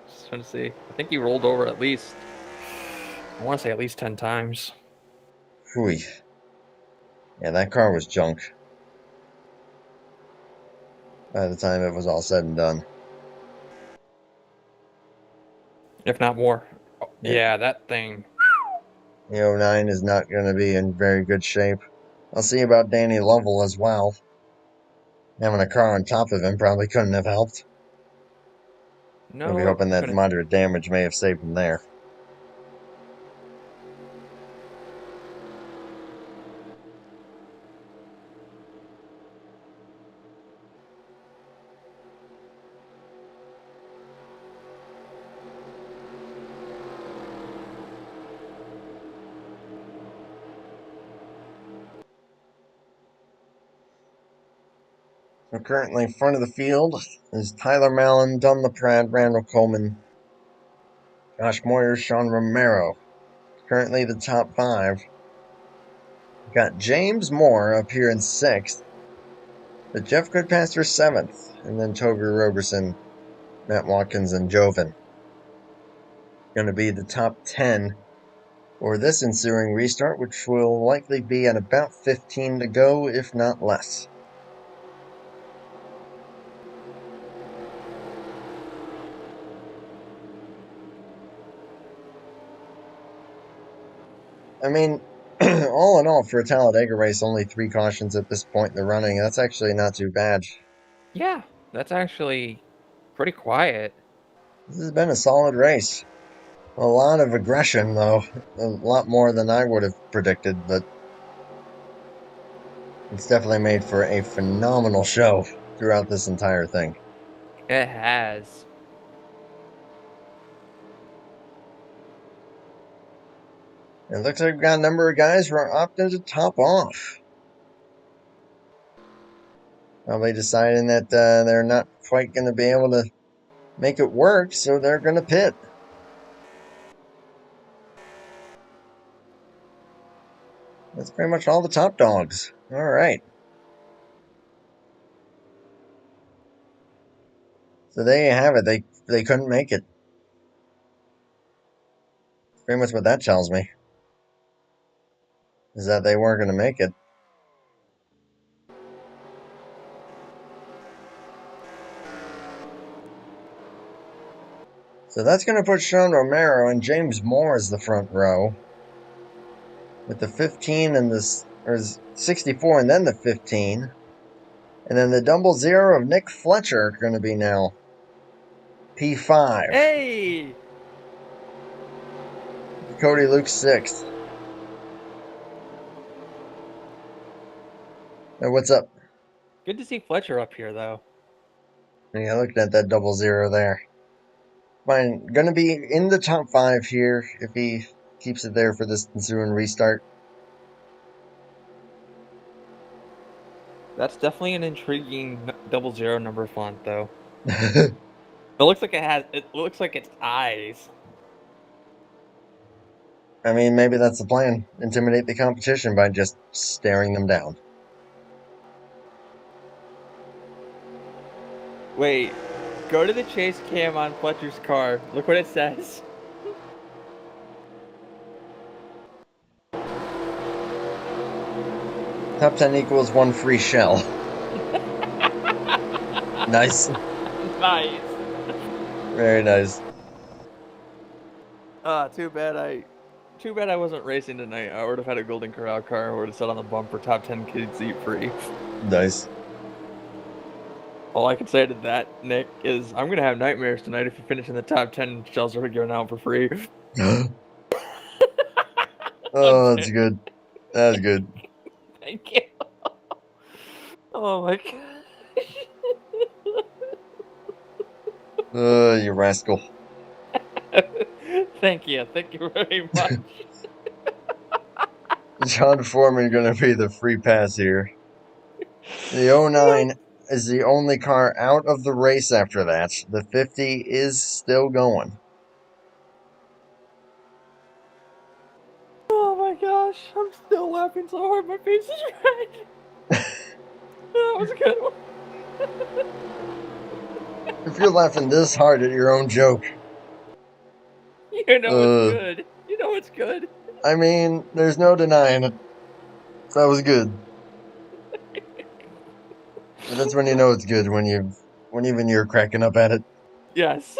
Just trying to see. I think he rolled over at least, I want to say at least 10 times. Whew. Yeah, that car was junk by the time it was all said and done. If not more. Yeah. Yeah, that thing. The 09 is not going to be in very good shape. I'll see about Danny Lovell as well. Having a car on top of him probably couldn't have helped. No, Maybe hoping that couldn't. moderate damage may have saved him there. So currently in front of the field is Tyler Mallon, Dunn LaPrade, Randall Coleman, Josh Moyer, Sean Romero. Currently the top five. We've got James Moore up here in sixth, but Jeff Goodpaster seventh, and then Toby Roberson, Matt Watkins, and Joven. Going to be the top 10 for this ensuing restart, which will likely be at about 15 to go, if not less. I mean, all in all, for a Talladega race, only 3 cautions at this point in the running. That's actually not too bad. Yeah, that's actually pretty quiet. This has been a solid race. A lot of aggression, though. A lot more than I would have predicted, but it's definitely made for a phenomenal show throughout this entire thing. It has. It looks like we've got a number of guys who are opting to top off. Probably deciding that they're not quite going to be able to make it work, so they're going to pit. That's pretty much all the top dogs. All right. So there you have it. They couldn't make it. Pretty much what that tells me is that they weren't going to make it. So that's going to put Sean Romero and James Moore as the front row, with the 15 and the or 64 and then the 15, and then the double zero of Nick Fletcher going to be now P5. Hey! Cody Luke 6th. Hey, what's up? Good to see Fletcher up here, though. Yeah, looking at that double zero there. Fine, gonna be in the top 5 here if he keeps it there for this ensuing restart. That's definitely an intriguing double zero number font, though. It looks like it looks like it's eyes. I mean, maybe that's the plan. Intimidate the competition by just staring them down. Wait, go to the chase cam on Fletcher's car. Look what it says. Top 10 equals 1 free shell. Nice. Nice. Very nice. Too bad I wasn't racing tonight. I would have had a Golden Corral car. I would have sat on the bumper. Top 10 kids eat free. Nice. All I can say to that, Nick, is I'm gonna have nightmares tonight if you finish in the top 10 shells that are given out for free. Oh, that's good. That's good. Thank you. Oh my god. You rascal. Thank you very much. John Foreman going to be the free pass here. The 09 is the only car out of the race after that. The 50 is still going. Oh my gosh, I'm still laughing so hard my face is red. That was a good one. If you're laughing this hard at your own joke, You know it's good. You know it's good. I mean, there's no denying it. That was good. But that's when you know it's good, when even you're cracking up at it. Yes.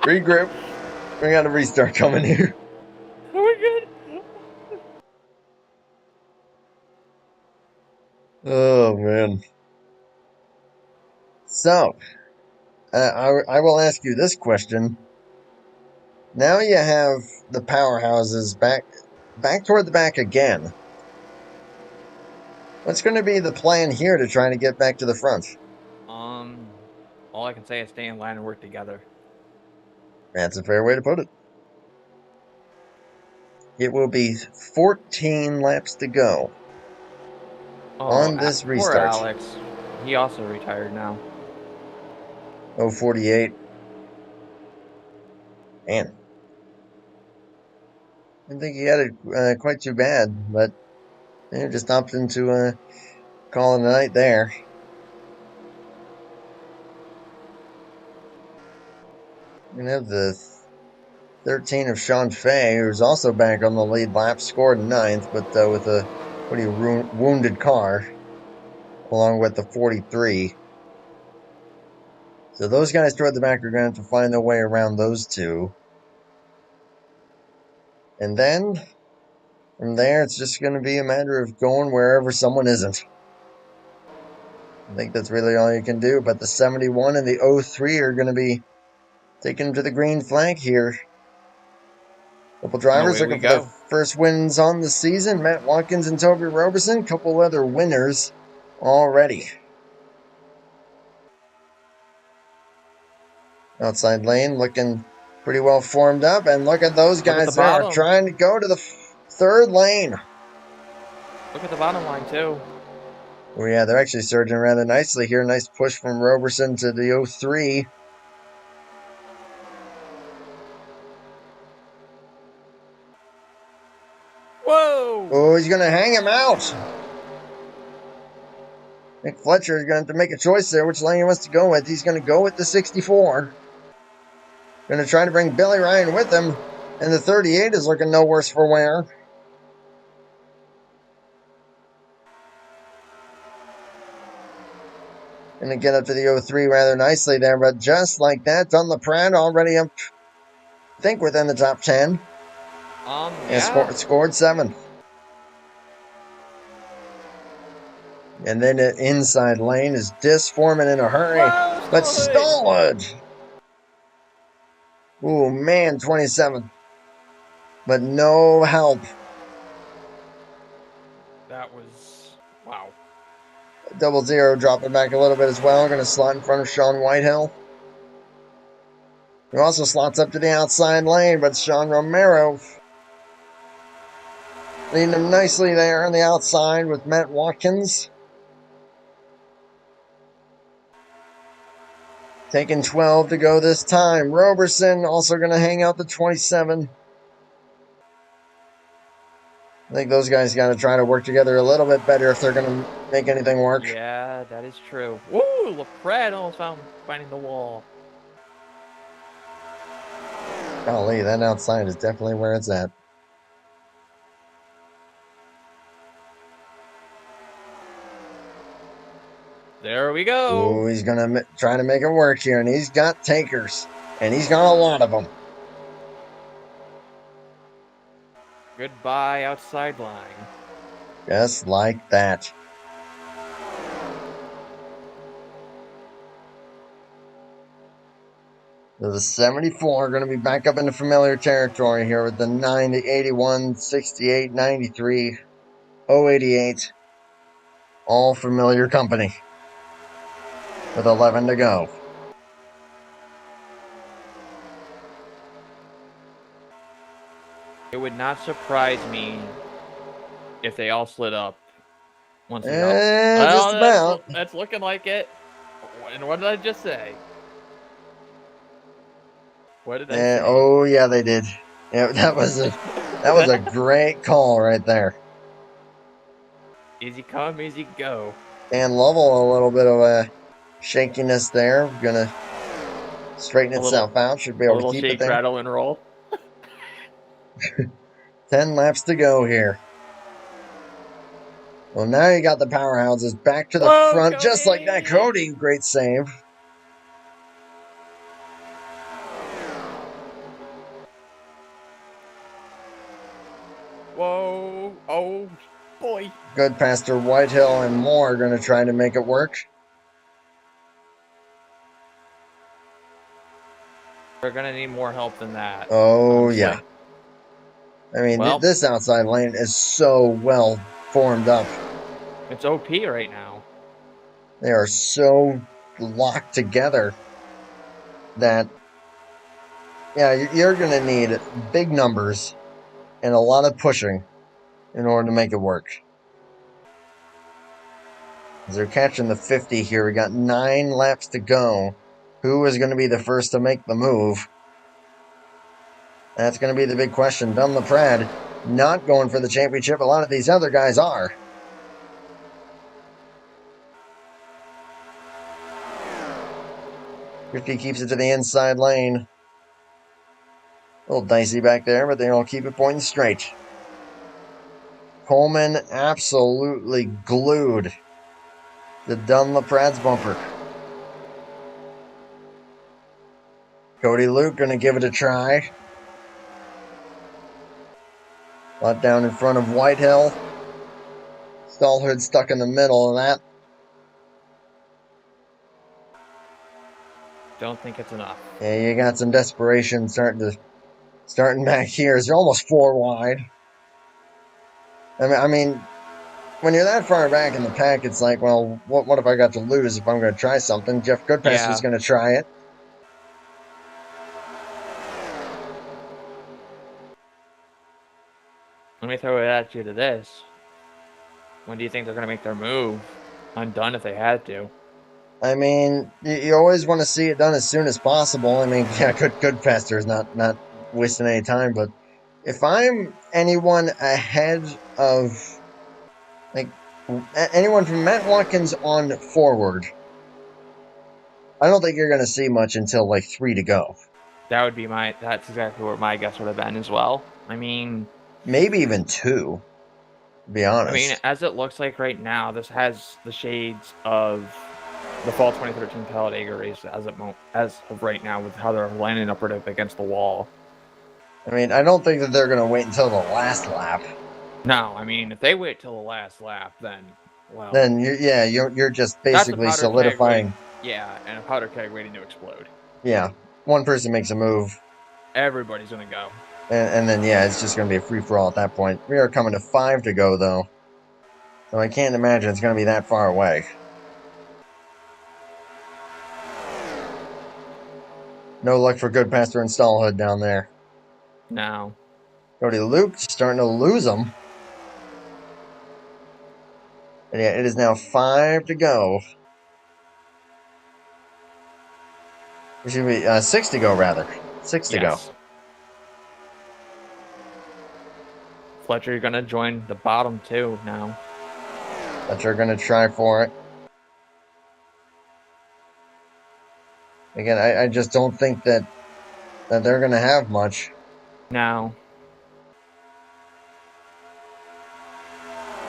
Regroup. We got a restart coming here. Are we good? Oh, man. So, I will ask you this question. Now you have the powerhouses back toward the back again. What's going to be the plan here to try to get back to the front? All I can say is stay in line and work together. That's a fair way to put it. It will be 14 laps to go on this restart. Poor Alex. He also retired now. 048. Man. I didn't think he had it quite too bad, but he just opted into calling a night there. We're going to have the 13 of Sean Fay, who's also back on the lead lap, scored 9th, but with a wounded car, along with the 43. So those guys toward the back are going to have to find their way around those two. And then, from there, it's just going to be a matter of going wherever someone isn't. I think that's really all you can do, but the 71 and the 03 are going to be taking them to the green flag here. Couple drivers looking for their first wins on the season. Matt Watkins and Toby Roberson. Couple other winners already. Outside lane looking pretty well formed up. And look at those guys there trying to go to the third lane. Look at the bottom line, too. Oh, yeah, they're actually surging rather nicely here. Nice push from Roberson to the 03. Whoa! Oh, he's going to hang him out. Nick Fletcher is going to have to make a choice there which lane he wants to go with. He's going to go with the 64. Going to try to bring Billy Ryan with him. And the 38 is looking no worse for wear. Going to get up to the 03 rather nicely there. But just like that, Dunlap Pratt already up, I think, within the top 10. Yeah. Scored 7. And then the inside lane is forming in a hurry. Whoa, but Stallwood. Ooh, man, 27. But no help. That was... wow. 00 dropping back a little bit as well. Going to slot in front of Sean Whitehill. Who also slots up to the outside lane, but Sean Romero leading him nicely there on the outside with Matt Watkins. Taking 12 to go this time. Roberson also going to hang out the 27. I think those guys got to try to work together a little bit better if they're going to make anything work. Yeah, that is true. Woo! LaPrade almost finding the wall. Golly, that outside is definitely where it's at. There we go. Oh, he's going to try to make it work here, and he's got takers, and he's got a lot of them. Goodbye, outside line. Just like that. So the 74 are going to be back up into familiar territory here with the 9, the 81, 68, 93, 088. All familiar company. With 11 to go. It would not surprise me if they all slid up once they got. Just about. That's looking like it. And what did I just say? What did I say? Oh yeah, they did. Yeah, that was a great call right there. Easy come, easy go. And Lovell, a little bit of a shakiness there. Gonna straighten itself out. Should be able to keep shake, it there. rattle, and roll. 10 laps to go here. Well, now you got the powerhouses back to the front, Cody! just like that. Cody, great save. Whoa! Oh boy! Good Pastor Whitehill and Moore are going to try to make it work. They're gonna need more help than that. Oh, honestly. yeah. I mean, this outside lane is so well formed up. It's OP right now. They are so locked together that, yeah, you're going to need big numbers and a lot of pushing in order to make it work. As they're catching the 50 here, we got 9 laps to go. Who is going to be the first to make the move? That's going to be the big question. Dunlop not going for the championship. A lot of these other guys are. Rifty keeps it to the inside lane. A little dicey back there, but they all keep it pointing straight. Coleman absolutely glued the Dunlop bumper. Cody Luke going to give it a try. Lot down in front of Whitehill. Stallhood stuck in the middle of that. Don't think it's enough. Yeah, you got some desperation starting back here. They're almost 4 wide. I mean, when you're that far back in the pack, it's like, well, what have I got to lose if I'm going to try something? Jeff Goodpaster's going to try it. Let me throw it at you to this. When do you think they're going to make their move? Undone if they had to. I mean, you always want to see it done as soon as possible. I mean, yeah, Goodpaster is not wasting any time, but if I'm anyone ahead of, like, anyone from Matt Watkins on forward, I don't think you're going to see much until, like, 3 to go. That's exactly what my guess would have been as well. I mean... Maybe even 2, to be honest. I mean, as it looks like right now, this has the shades of the Fall 2013 Talladega race as of right now with how they're lining up right up against the wall. I mean, I don't think that they're going to wait until the last lap. No, I mean, if they wait till the last lap, then, well... Then, you're just basically solidifying... and a powder keg waiting to explode. Yeah, one person makes a move. Everybody's going to go. And then, yeah, it's just going to be a free-for-all at that point. We are coming to 5 to go, though. So I can't imagine it's going to be that far away. No luck for Goodpaster and Stallhood down there. No. Cody Luke starting to lose them. And yeah, it is now 5 to go. It should be 6 to go, rather. 6 to go. Fletcher going to join the bottom 2 now. Fletcher going to try for it. Again, I just don't think that they're going to have much. No.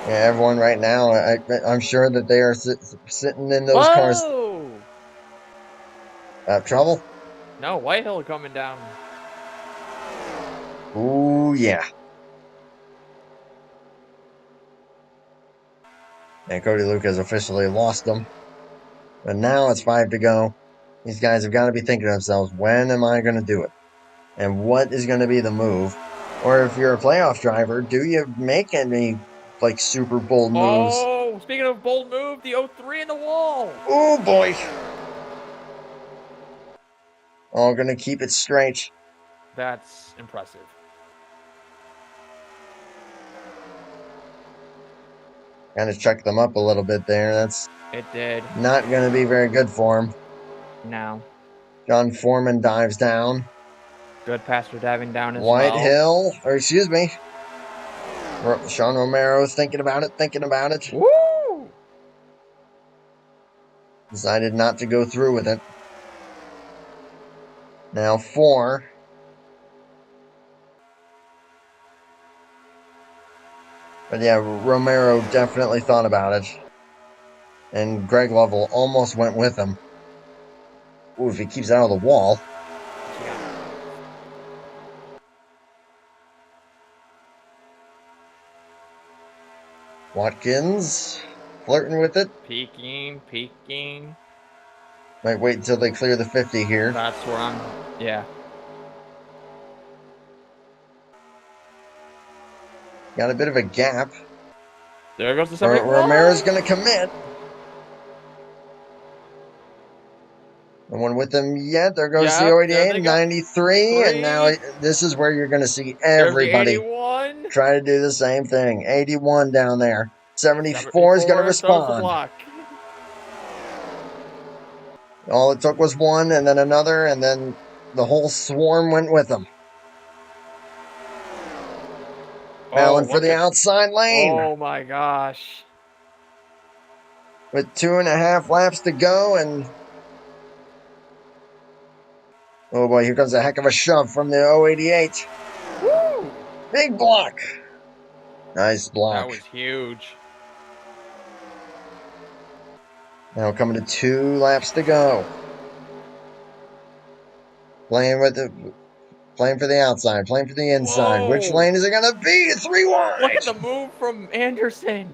Yeah, everyone right now, I'm sure that they are sitting in those cars. Trouble? No, Whitehill coming down. Ooh, yeah. And Cody Luke has officially lost them. But now it's 5 to go. These guys have got to be thinking to themselves, when am I going to do it? And what is going to be the move? Or if you're a playoff driver, do you make any, like, super bold moves? Oh, speaking of bold move, the 03 in the wall. Oh boy. All gonna keep it straight. That's impressive. Kind of chucked them up a little bit there. That's It did. not gonna be very good for him. No. John Foreman dives down. Good pass for diving down as well. Whitehill, or excuse me. Sean Romero's thinking about it. Woo! Decided not to go through with it. Now 4. But yeah, Romero definitely thought about it. And Greg Lovell almost went with him. Ooh, if he keeps out of the wall. Watkins flirting with it. Peeking. Might wait until they clear the 50 here. That's where I'm. Yeah. Got a bit of a gap. There goes the 71. Romero's going to commit. No one with him yet. There goes the 088, 93, and now this is where you're going to see everybody try to do the same thing. 81 down there. 74 is going to respond. All it took was one, and then another, and then the whole swarm went with them. Allen for the outside lane. Oh my gosh. With 2.5 laps to go, and oh boy, here comes a heck of a shove from the 088. Woo! Big block. Nice block. That was huge. Now coming to 2 laps to go. Playing for the outside, playing for the inside. Whoa. Which lane is it going to be? 3 wide. Look at the move from Anderson.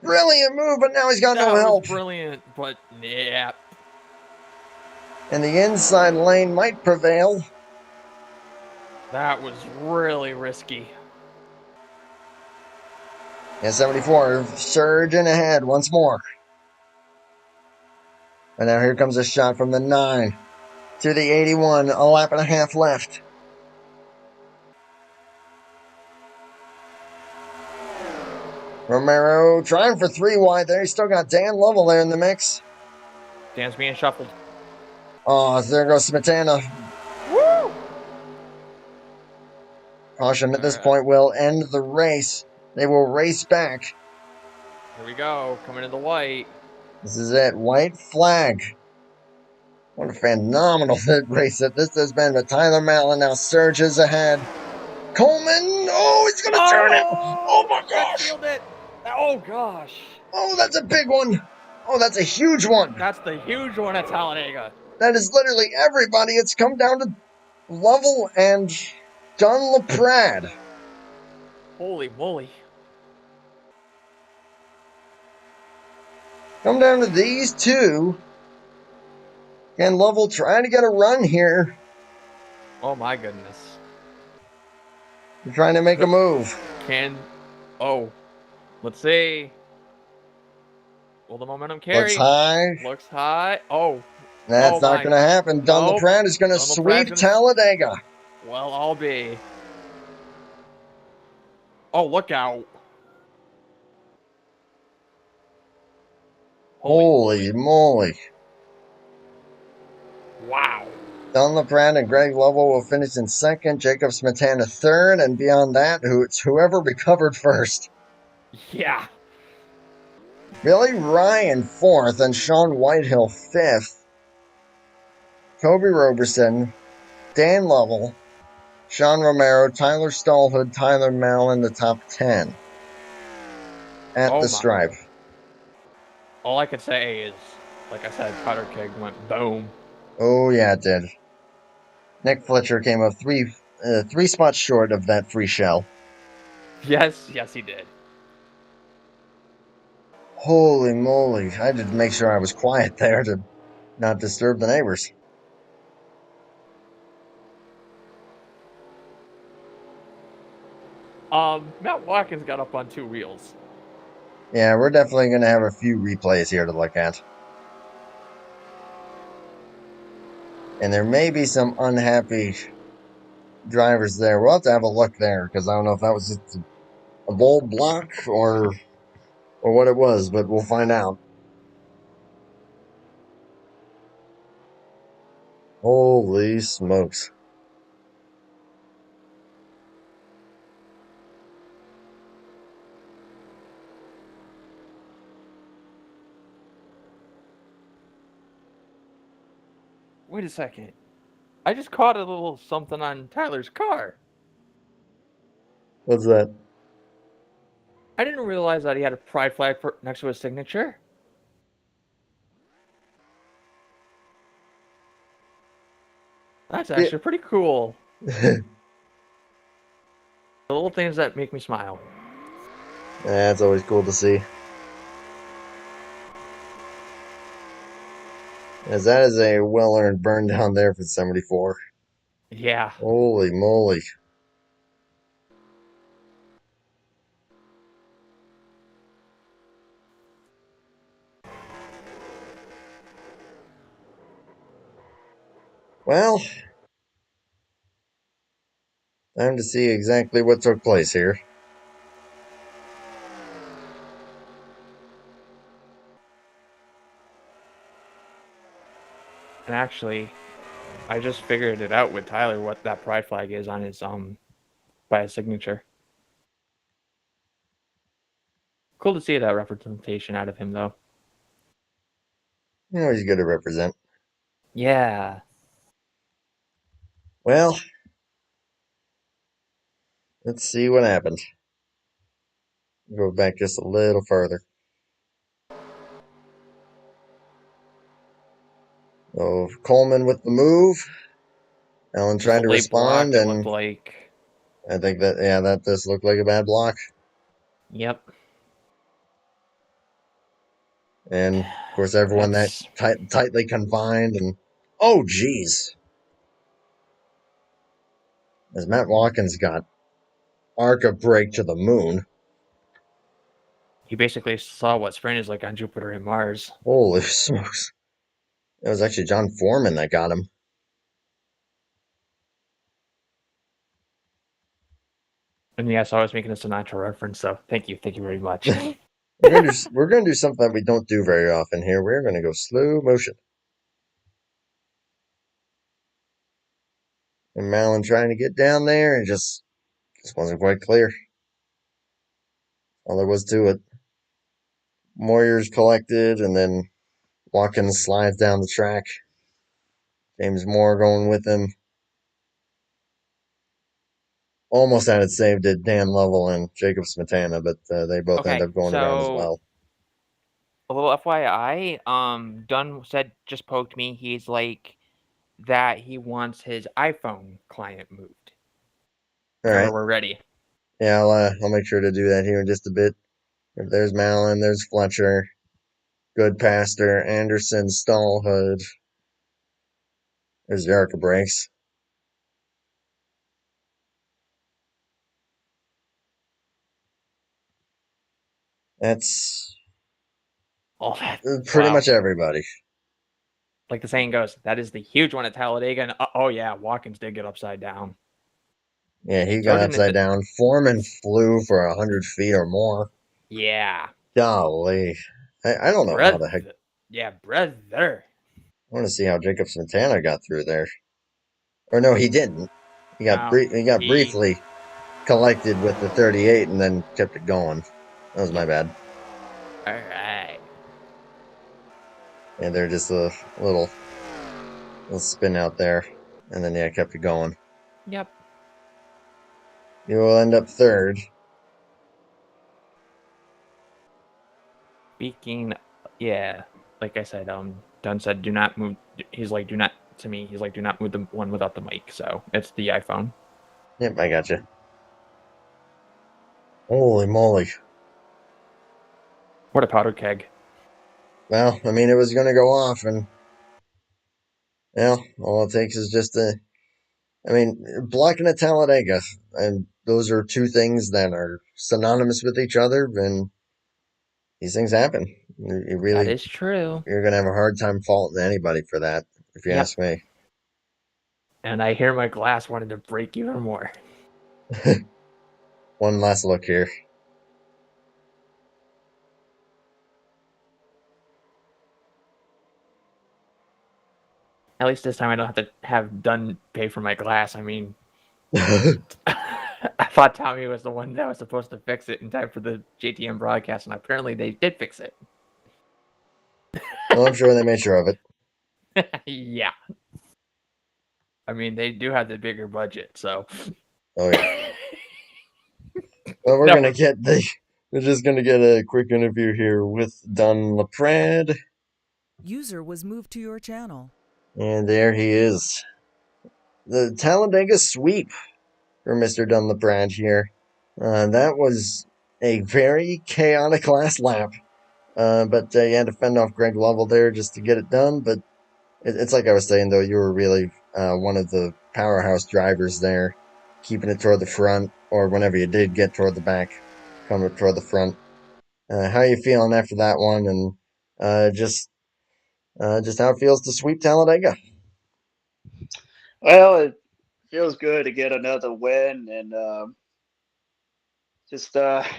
Brilliant move, but now he's got no help. That was brilliant, but yeah. And the inside lane might prevail. That was really risky. And 74 surging ahead once more. And now here comes a shot from the 9 to the 81. A lap and a half left. Romero trying for 3 wide there. He's still got Dan Lovell there in the mix. Dan's being shuffled. Oh, there goes Smetana. Woo! Caution at this point will end the race. They will race back. Here we go. Coming to the white. This is it. White flag. What a phenomenal race that this has been. But Tyler Matlin now surges ahead. Coleman. Oh, he's going to turn it. Oh, my gosh. Oh, gosh. Oh, that's a big one. Oh, that's a huge one. That's the huge one at Talladega. That is literally everybody. It's come down to Lovell and John LaPrade. Holy moly. Come down to these two. And Lovell trying to get a run here. Oh my goodness. They're trying to make a move. Let's see. Will the momentum carry? Looks high. Looks high. Oh. That's not going to happen. Don LaPrade is going to sweep Talladega. Well, I'll be. Oh, look out. Holy moly. Wow. Don LaPrade and Greg Lovell will finish in second. Jacob Smetana third. And beyond that, it's whoever recovered first. Yeah. Billy Ryan fourth and Sean Whitehill fifth. Kobe Roberson, Dan Lovell, Sean Romero, Tyler Stallhood, Tyler Matlin, the top 10 at the stripe. All I can say is, like I said, Powder Keg went boom. Oh, yeah, it did. Nick Fletcher came up three spots short of that free shell. Yes, he did. Holy moly. I had to make sure I was quiet there to not disturb the neighbors. Matt Watkins got up on 2 wheels. Yeah, we're definitely going to have a few replays here to look at. And there may be some unhappy drivers there. We'll have to have a look there, because I don't know if that was just a bold block or what it was, but we'll find out. Holy smokes. Wait a second. I just caught a little something on Tyler's car. What's that? I didn't realize that he had a pride flag next to his signature. That's actually pretty cool. The little things that make me smile. That's always cool to see. As that is a well-earned burn down there for 74. Yeah. Holy moly. Well, time to see exactly what took place here. And actually, I just figured it out with Tyler what that pride flag is on his by his signature. Cool to see that representation out of him though. You know, he's good to represent. Yeah. Well, let's see what happened. Go back just a little further. Oh, Coleman with the move. Allen Just trying a to late block, respond, it and looked like. I think that, yeah, that just looked like a bad block. Yep. And, of course, everyone that tightly confined, and, oh, jeez. As Matt Watkins got arc of break to the moon. He basically saw what sprint is like on Jupiter and Mars. Holy smokes. It was actually John Foreman that got him. And yes, I was making a Sinatra reference, so thank you very much. We're gonna do something that we don't do very often here. We're gonna go slow motion. And Malin trying to get down there, and just wasn't quite clear. All there was to it. Warriors collected, and then Watkins slides down the track. James Moore going with him. Almost had it saved at Dan Lovell and Jacob Smetana, but they both end Okay, up going around as well. A little FYI, Dunn just poked me. He's like that he wants his iPhone client moved. All right. We're ready. Yeah, I'll make sure to do that here in just a bit. There's Malin, there's Fletcher, Goodpaster, Anderson, Stallhood. There's Jericho Breaks. That's all that. Pretty much everybody. Like the saying goes, that is the huge one at Talladega. And oh yeah, Watkins did get upside down. Yeah, he got upside down. Foreman flew for 100 feet or more. Yeah. Golly. I don't know how the heck. Yeah, brother. I want to see how Jacob Santana got through there. Or no, he didn't. He got briefly collected with the 38 and then kept it going. That was my bad. All right. And they're just a little spin out there. And then, yeah, kept it going. Yep. You will end up third. Speaking, yeah, like I said, Dunn said, do not move. He's like, do not, to me, he's like, do not move the one without the mic. So it's the iPhone. Yep, I gotcha. Holy moly. What a powder keg. Well, I mean, it was going to go off, and, all it takes is just blocking a Talladega, and those are two things that are synonymous with each other, and these things happen. You really, That is true. you're gonna have a hard time faulting anybody for that, if you Yep. ask me. And I hear my glass wanted to break even more. One last look here. At least this time I don't have to have Dunn pay for my glass. I mean, I thought Tommy was the one that was supposed to fix it in time for the JTM broadcast, and apparently they did fix it. Well, I'm sure they made sure of it. Yeah. I mean, they do have the bigger budget, so. Oh yeah. Well, we're just gonna get a quick interview here with Don LaPrade, User was moved to your channel. and there he is. The Talladega sweep for Mr. Don LaPrade here. That was a very chaotic last lap, but you had to fend off Greg Lovell there just to get it done. But it's like I was saying, though, you were really one of the powerhouse drivers there, keeping it toward the front, or whenever you did get toward the back, coming toward the front. How are you feeling after that one, and just how it feels to sweep Talladega? Well, it feels good to get another win, and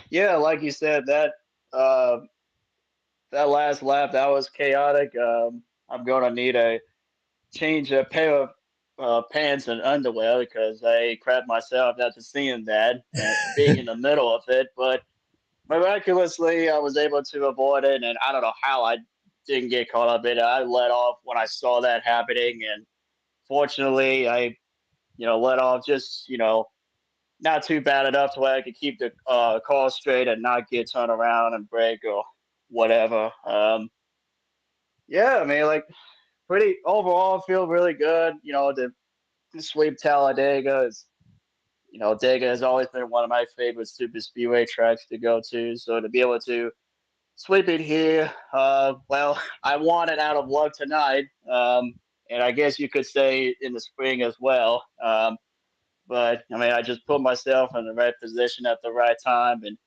yeah, like you said, uh, that last lap that was chaotic. I'm gonna need a change a pair of pants and underwear because I crapped myself after seeing that and being in the middle of it. But miraculously, I was able to avoid it, and I don't know how I didn't get caught up in it. I let off when I saw that happening, and fortunately, I let off just not too bad enough to where I could keep the car straight and not get turned around and break or whatever. Yeah, I mean, like pretty overall, feel really good. The sweep Talladega is, Dega has always been one of my favorite super speedway tracks to go to. So to be able to sweep it here, well, I won it out of luck tonight, and I guess you could say in the spring as well. But I mean, I just put myself in the right position at the right time, and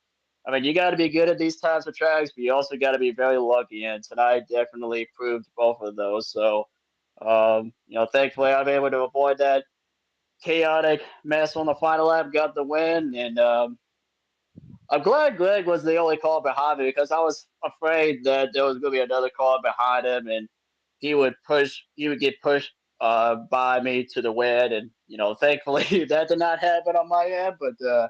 I mean, you got to be good at these types of tracks, but you also got to be very lucky. And tonight definitely proved both of those. So, thankfully, I'm able to avoid that chaotic mess on the final lap, got the win, and I'm glad Greg was the only car behind me because I was afraid that there was going to be another car behind him, and he would get pushed by me to the win, and thankfully that did not happen on my end, but.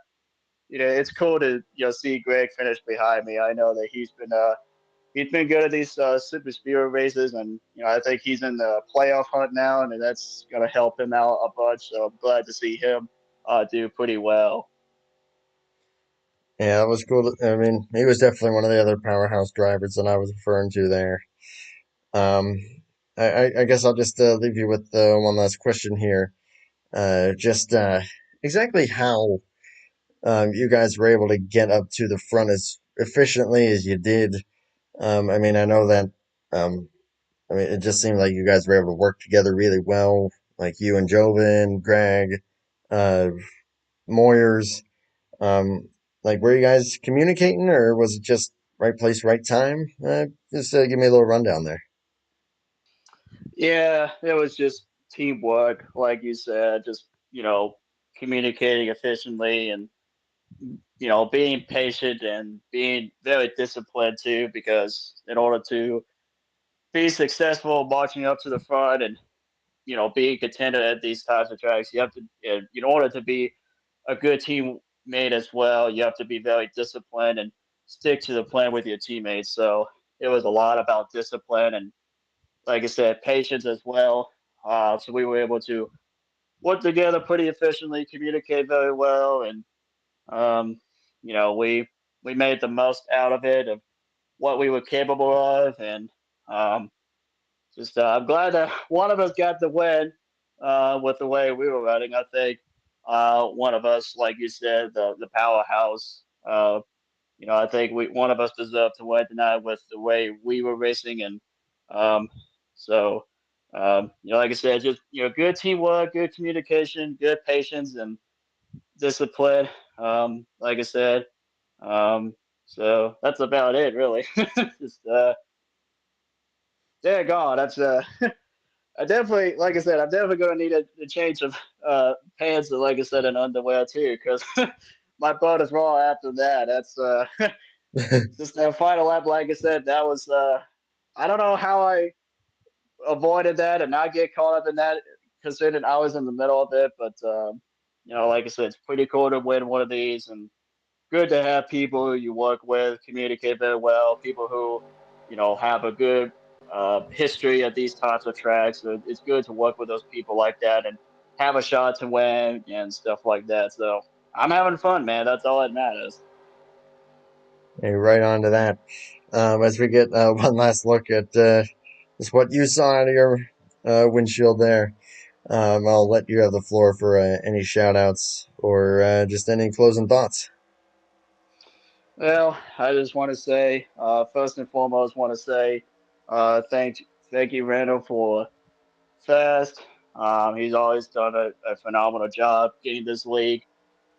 It's cool to see Greg finish behind me. I know that he's been good at these super speedway races, and I think he's in the playoff hunt now, and that's gonna help him out a bunch. So I'm glad to see him do pretty well. Yeah, it was cool. I mean, he was definitely one of the other powerhouse drivers that I was referring to there. Um, I guess I'll just leave you with one last question here. Just exactly how you guys were able to get up to the front as efficiently as you did. I mean, I know that. Um, I mean, it just seemed like you guys were able to work together really well. Like you and Joven, Greg, uh, Moyers. Um, like, were you guys communicating, or was it just right place, right time? Just give me a little rundown there. Yeah, it was just teamwork, like you said, just communicating efficiently and being patient and being very disciplined too, because in order to be successful marching up to the front and being a contender at these types of tracks, you have to, in order to be a good teammate as well, you have to be very disciplined and stick to the plan with your teammates. So it was a lot about discipline and, like I said, patience as well. So we were able to work together pretty efficiently, communicate very well, and um, we made the most out of it of what we were capable of, and um, I'm glad that one of us got the win with the way we were running. I think one of us, like you said, the powerhouse. I think one of us deserved to win tonight with the way we were racing, and um, so like I said, just good teamwork, good communication, good patience, and discipline. Like I said, um, So that's about it, really. Just yeah, God, that's I definitely, like I said, I'm definitely gonna need a change of pants and, like I said, an underwear too, because my butt is raw after that. That's just that final lap. Like I said, that was I don't know how I avoided that and not get caught up in that, considering I was in the middle of it. But like I said, it's pretty cool to win one of these, and good to have people who you work with communicate very well, people who, have a good history at these types of tracks. So it's good to work with those people like that and have a shot to win and stuff like that. So I'm having fun, man. That's all that matters. Hey, right on to that. As we get one last look at just what you saw out of your windshield there, I'll let you have the floor for any shout outs or just any closing thoughts. Well, I just want to say, first and foremost, want to say thank you, Randall, for Fast. He's always done a phenomenal job getting this league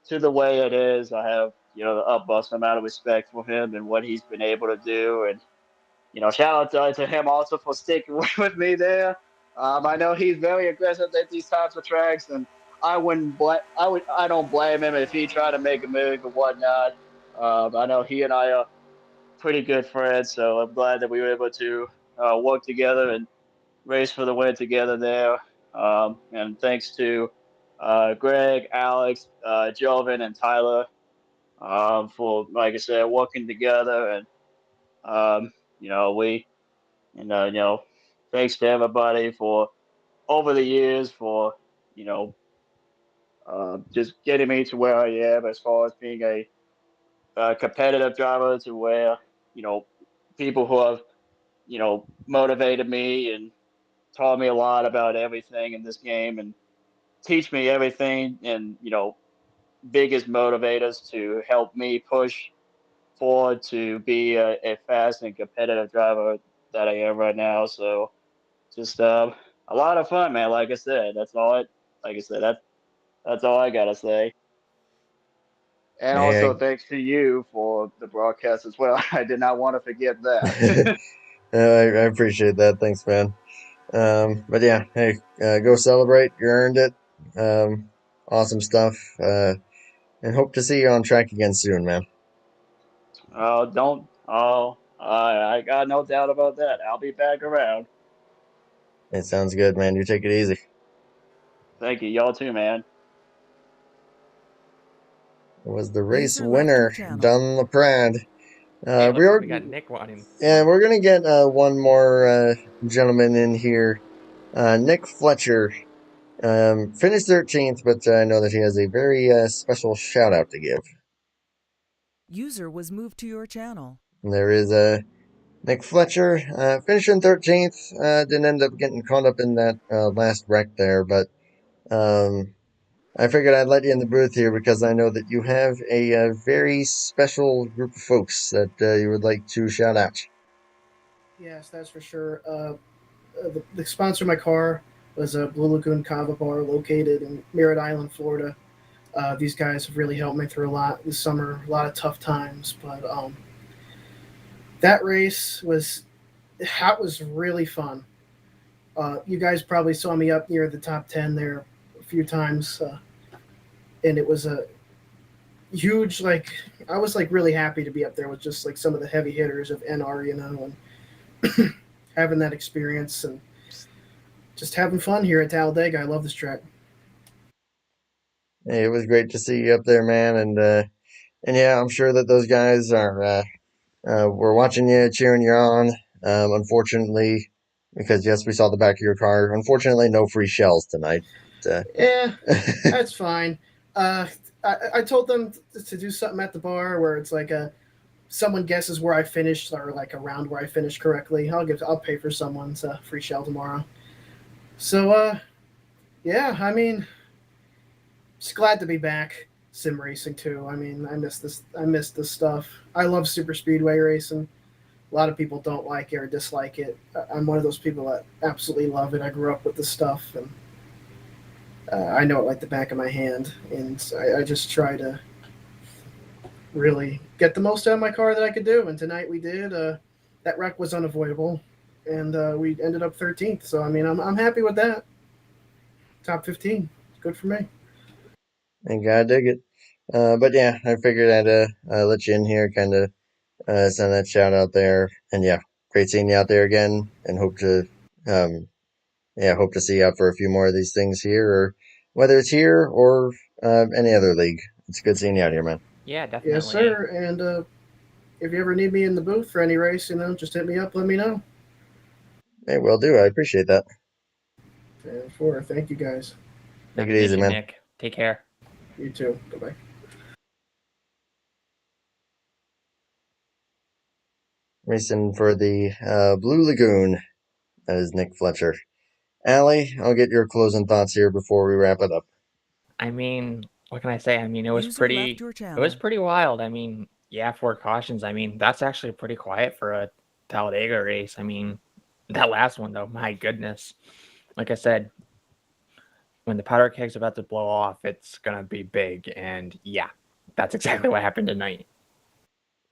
to the way it is. I have, the utmost amount of respect for him and what he's been able to do. And, shout out to him also for sticking with me there. I know he's very aggressive at these types of tracks, and I don't blame him if he tried to make a move or whatnot. I know he and I are pretty good friends, so I'm glad that we were able to work together and race for the win together there. And thanks to Greg, Alex, Joven, and Tyler for, like I said, working together. And um, we, and thanks to everybody for over the years for you know just getting me to where I am as far as being a competitive driver to where you know people who have motivated me and taught me a lot about everything in this game and teach me everything and biggest motivators to help me push forward to be a fast and competitive driver that I am right now. So just a lot of fun, man. Like I said, like I said, that's all I gotta say. And Hey, also thanks to you for the broadcast as well. I did not want to forget I, that. I appreciate that. Thanks, man. But yeah, hey, go celebrate. You earned it. Awesome stuff. And hope to see you on track again soon, man. Don't. Oh, I got no doubt about that. I'll be back around. It sounds good, man. You take it easy. Thank you, y'all too, man. It was the race User left your winner, channel. Don LaPrade. Hey, We looks like are, we got Nick wanting. yeah, we're gonna get one more gentleman in here. Nick Fletcher finished 13th, but I know that he has a very special shout out to give. User was moved to your channel. And there is Nick Fletcher finishing 13th. Didn't end up getting caught up in that last wreck there, but I figured I'd let you in the booth here because I know that you have a very special group of folks that you would like to shout out. Yes, that's for sure. The sponsor of my car was a Blue Lagoon Kava Bar located in Merritt Island, Florida. These guys have really helped me through a lot this summer, a lot of tough times. But that race was really fun. You guys probably saw me up near the top 10 there a few times, and it was a huge I was really happy to be up there with just some of the heavy hitters of NR, and having that experience and just having fun here at Talladega. I love this track. Hey, it was great to see you up there, man, and yeah, I'm sure that those guys are we're watching you, cheering you on. Unfortunately, because yes, we saw the back of your car. Unfortunately, no free shells tonight. Yeah, that's fine. Uh, I told them to do something at the bar where it's someone guesses where I finished or around where I finished correctly. I'll pay for someone's free shell tomorrow. So yeah, I mean, just glad to be back sim racing too. I mean, I miss this stuff. I love super speedway racing. A lot of people don't like it or dislike it. I'm one of those people that absolutely love it. I grew up with this stuff, and I know it like the back of my hand. And I just try to really get the most out of my car that I could do. And tonight we did. That wreck was unavoidable, and we ended up 13th. So I mean, I'm happy with that. Top 15, good for me. And gotta dig it. But yeah, I figured I'd let you in here, kind of send that shout out there. And yeah, great seeing you out there again, and um, hope to see you out for a few more of these things here, or whether it's here or any other league. It's good seeing you out here, man. Yeah, definitely. Yes, sir. And if you ever need me in the booth for any race, just hit me up. Let me know. Hey, will do. I appreciate that. And for thank you guys. Take it easy, man. Nick. Take care. You too. Bye bye. Racing for the Blue Lagoon. That is Nick Fletcher. Allie, I'll get your closing thoughts here before we wrap it up. I mean, what can I say? I mean, it was User pretty. left your It channel. was pretty wild. I mean, yeah, 4 cautions. I mean, that's actually pretty quiet for a Talladega race. I mean, that last one though, my goodness. Like I said, when the powder keg's about to blow off, it's gonna be big. And yeah, that's exactly what happened tonight.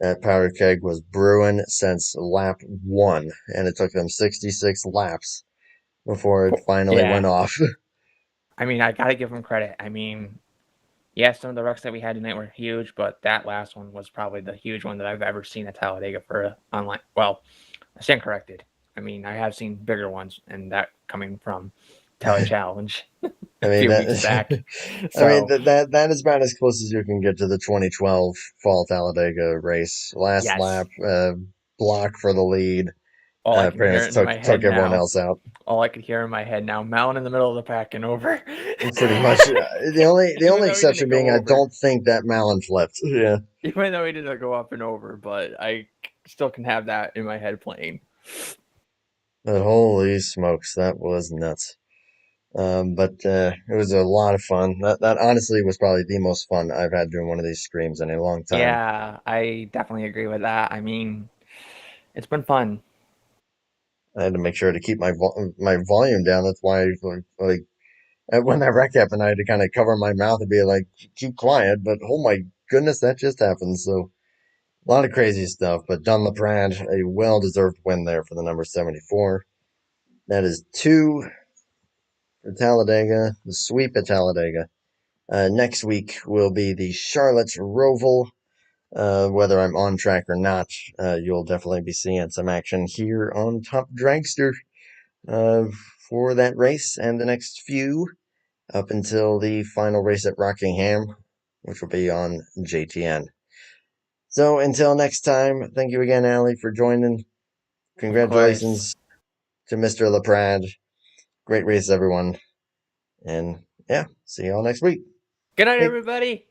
That powder keg was brewing since lap 1, and it took them 66 laps before it finally went off. I mean, I gotta give them credit. I mean, yeah, some of the wrecks that we had tonight were huge, but that last one was probably the huge one that I've ever seen at Talladega for a online. Well, I stand corrected. I mean, I have seen bigger ones, and that coming from Tele Challenge a few weeks back. So, I mean, that is about as close as you can get to the 2012 Fall Talladega race. Last lap, block for the lead. All I can pretty hear much in my head took everyone now. else out. All I could hear in my head now, Malin in the middle of the pack and over. Pretty much. The only exception being, I don't think that Malin flipped. Yeah. Even though he didn't go up and over, but I still can have that in my head playing. But holy smokes, that was nuts. But it was a lot of fun. That honestly was probably the most fun I've had doing one of these streams in a long time. Yeah, I definitely agree with that. I mean, it's been fun. I had to make sure to keep my volume down. That's why, like, when that wreck happened, I had to kind of cover my mouth and be like, keep quiet. But oh my goodness, that just happened. So a lot of crazy stuff. But Don LaPrade, a well-deserved win there for the number 74. That is 2 for Talladega, the sweep at Talladega. Next week will be the Charlotte's Roval. Whether I'm on track or not, you'll definitely be seeing some action here on Top Dragster for that race and the next few up until the final race at Rockingham, which will be on JTN. So until next time, thank you again, Allie, for joining. Congratulations to Mr. LaPrade. Great race, everyone. And yeah, see y'all next week. Good night, everybody.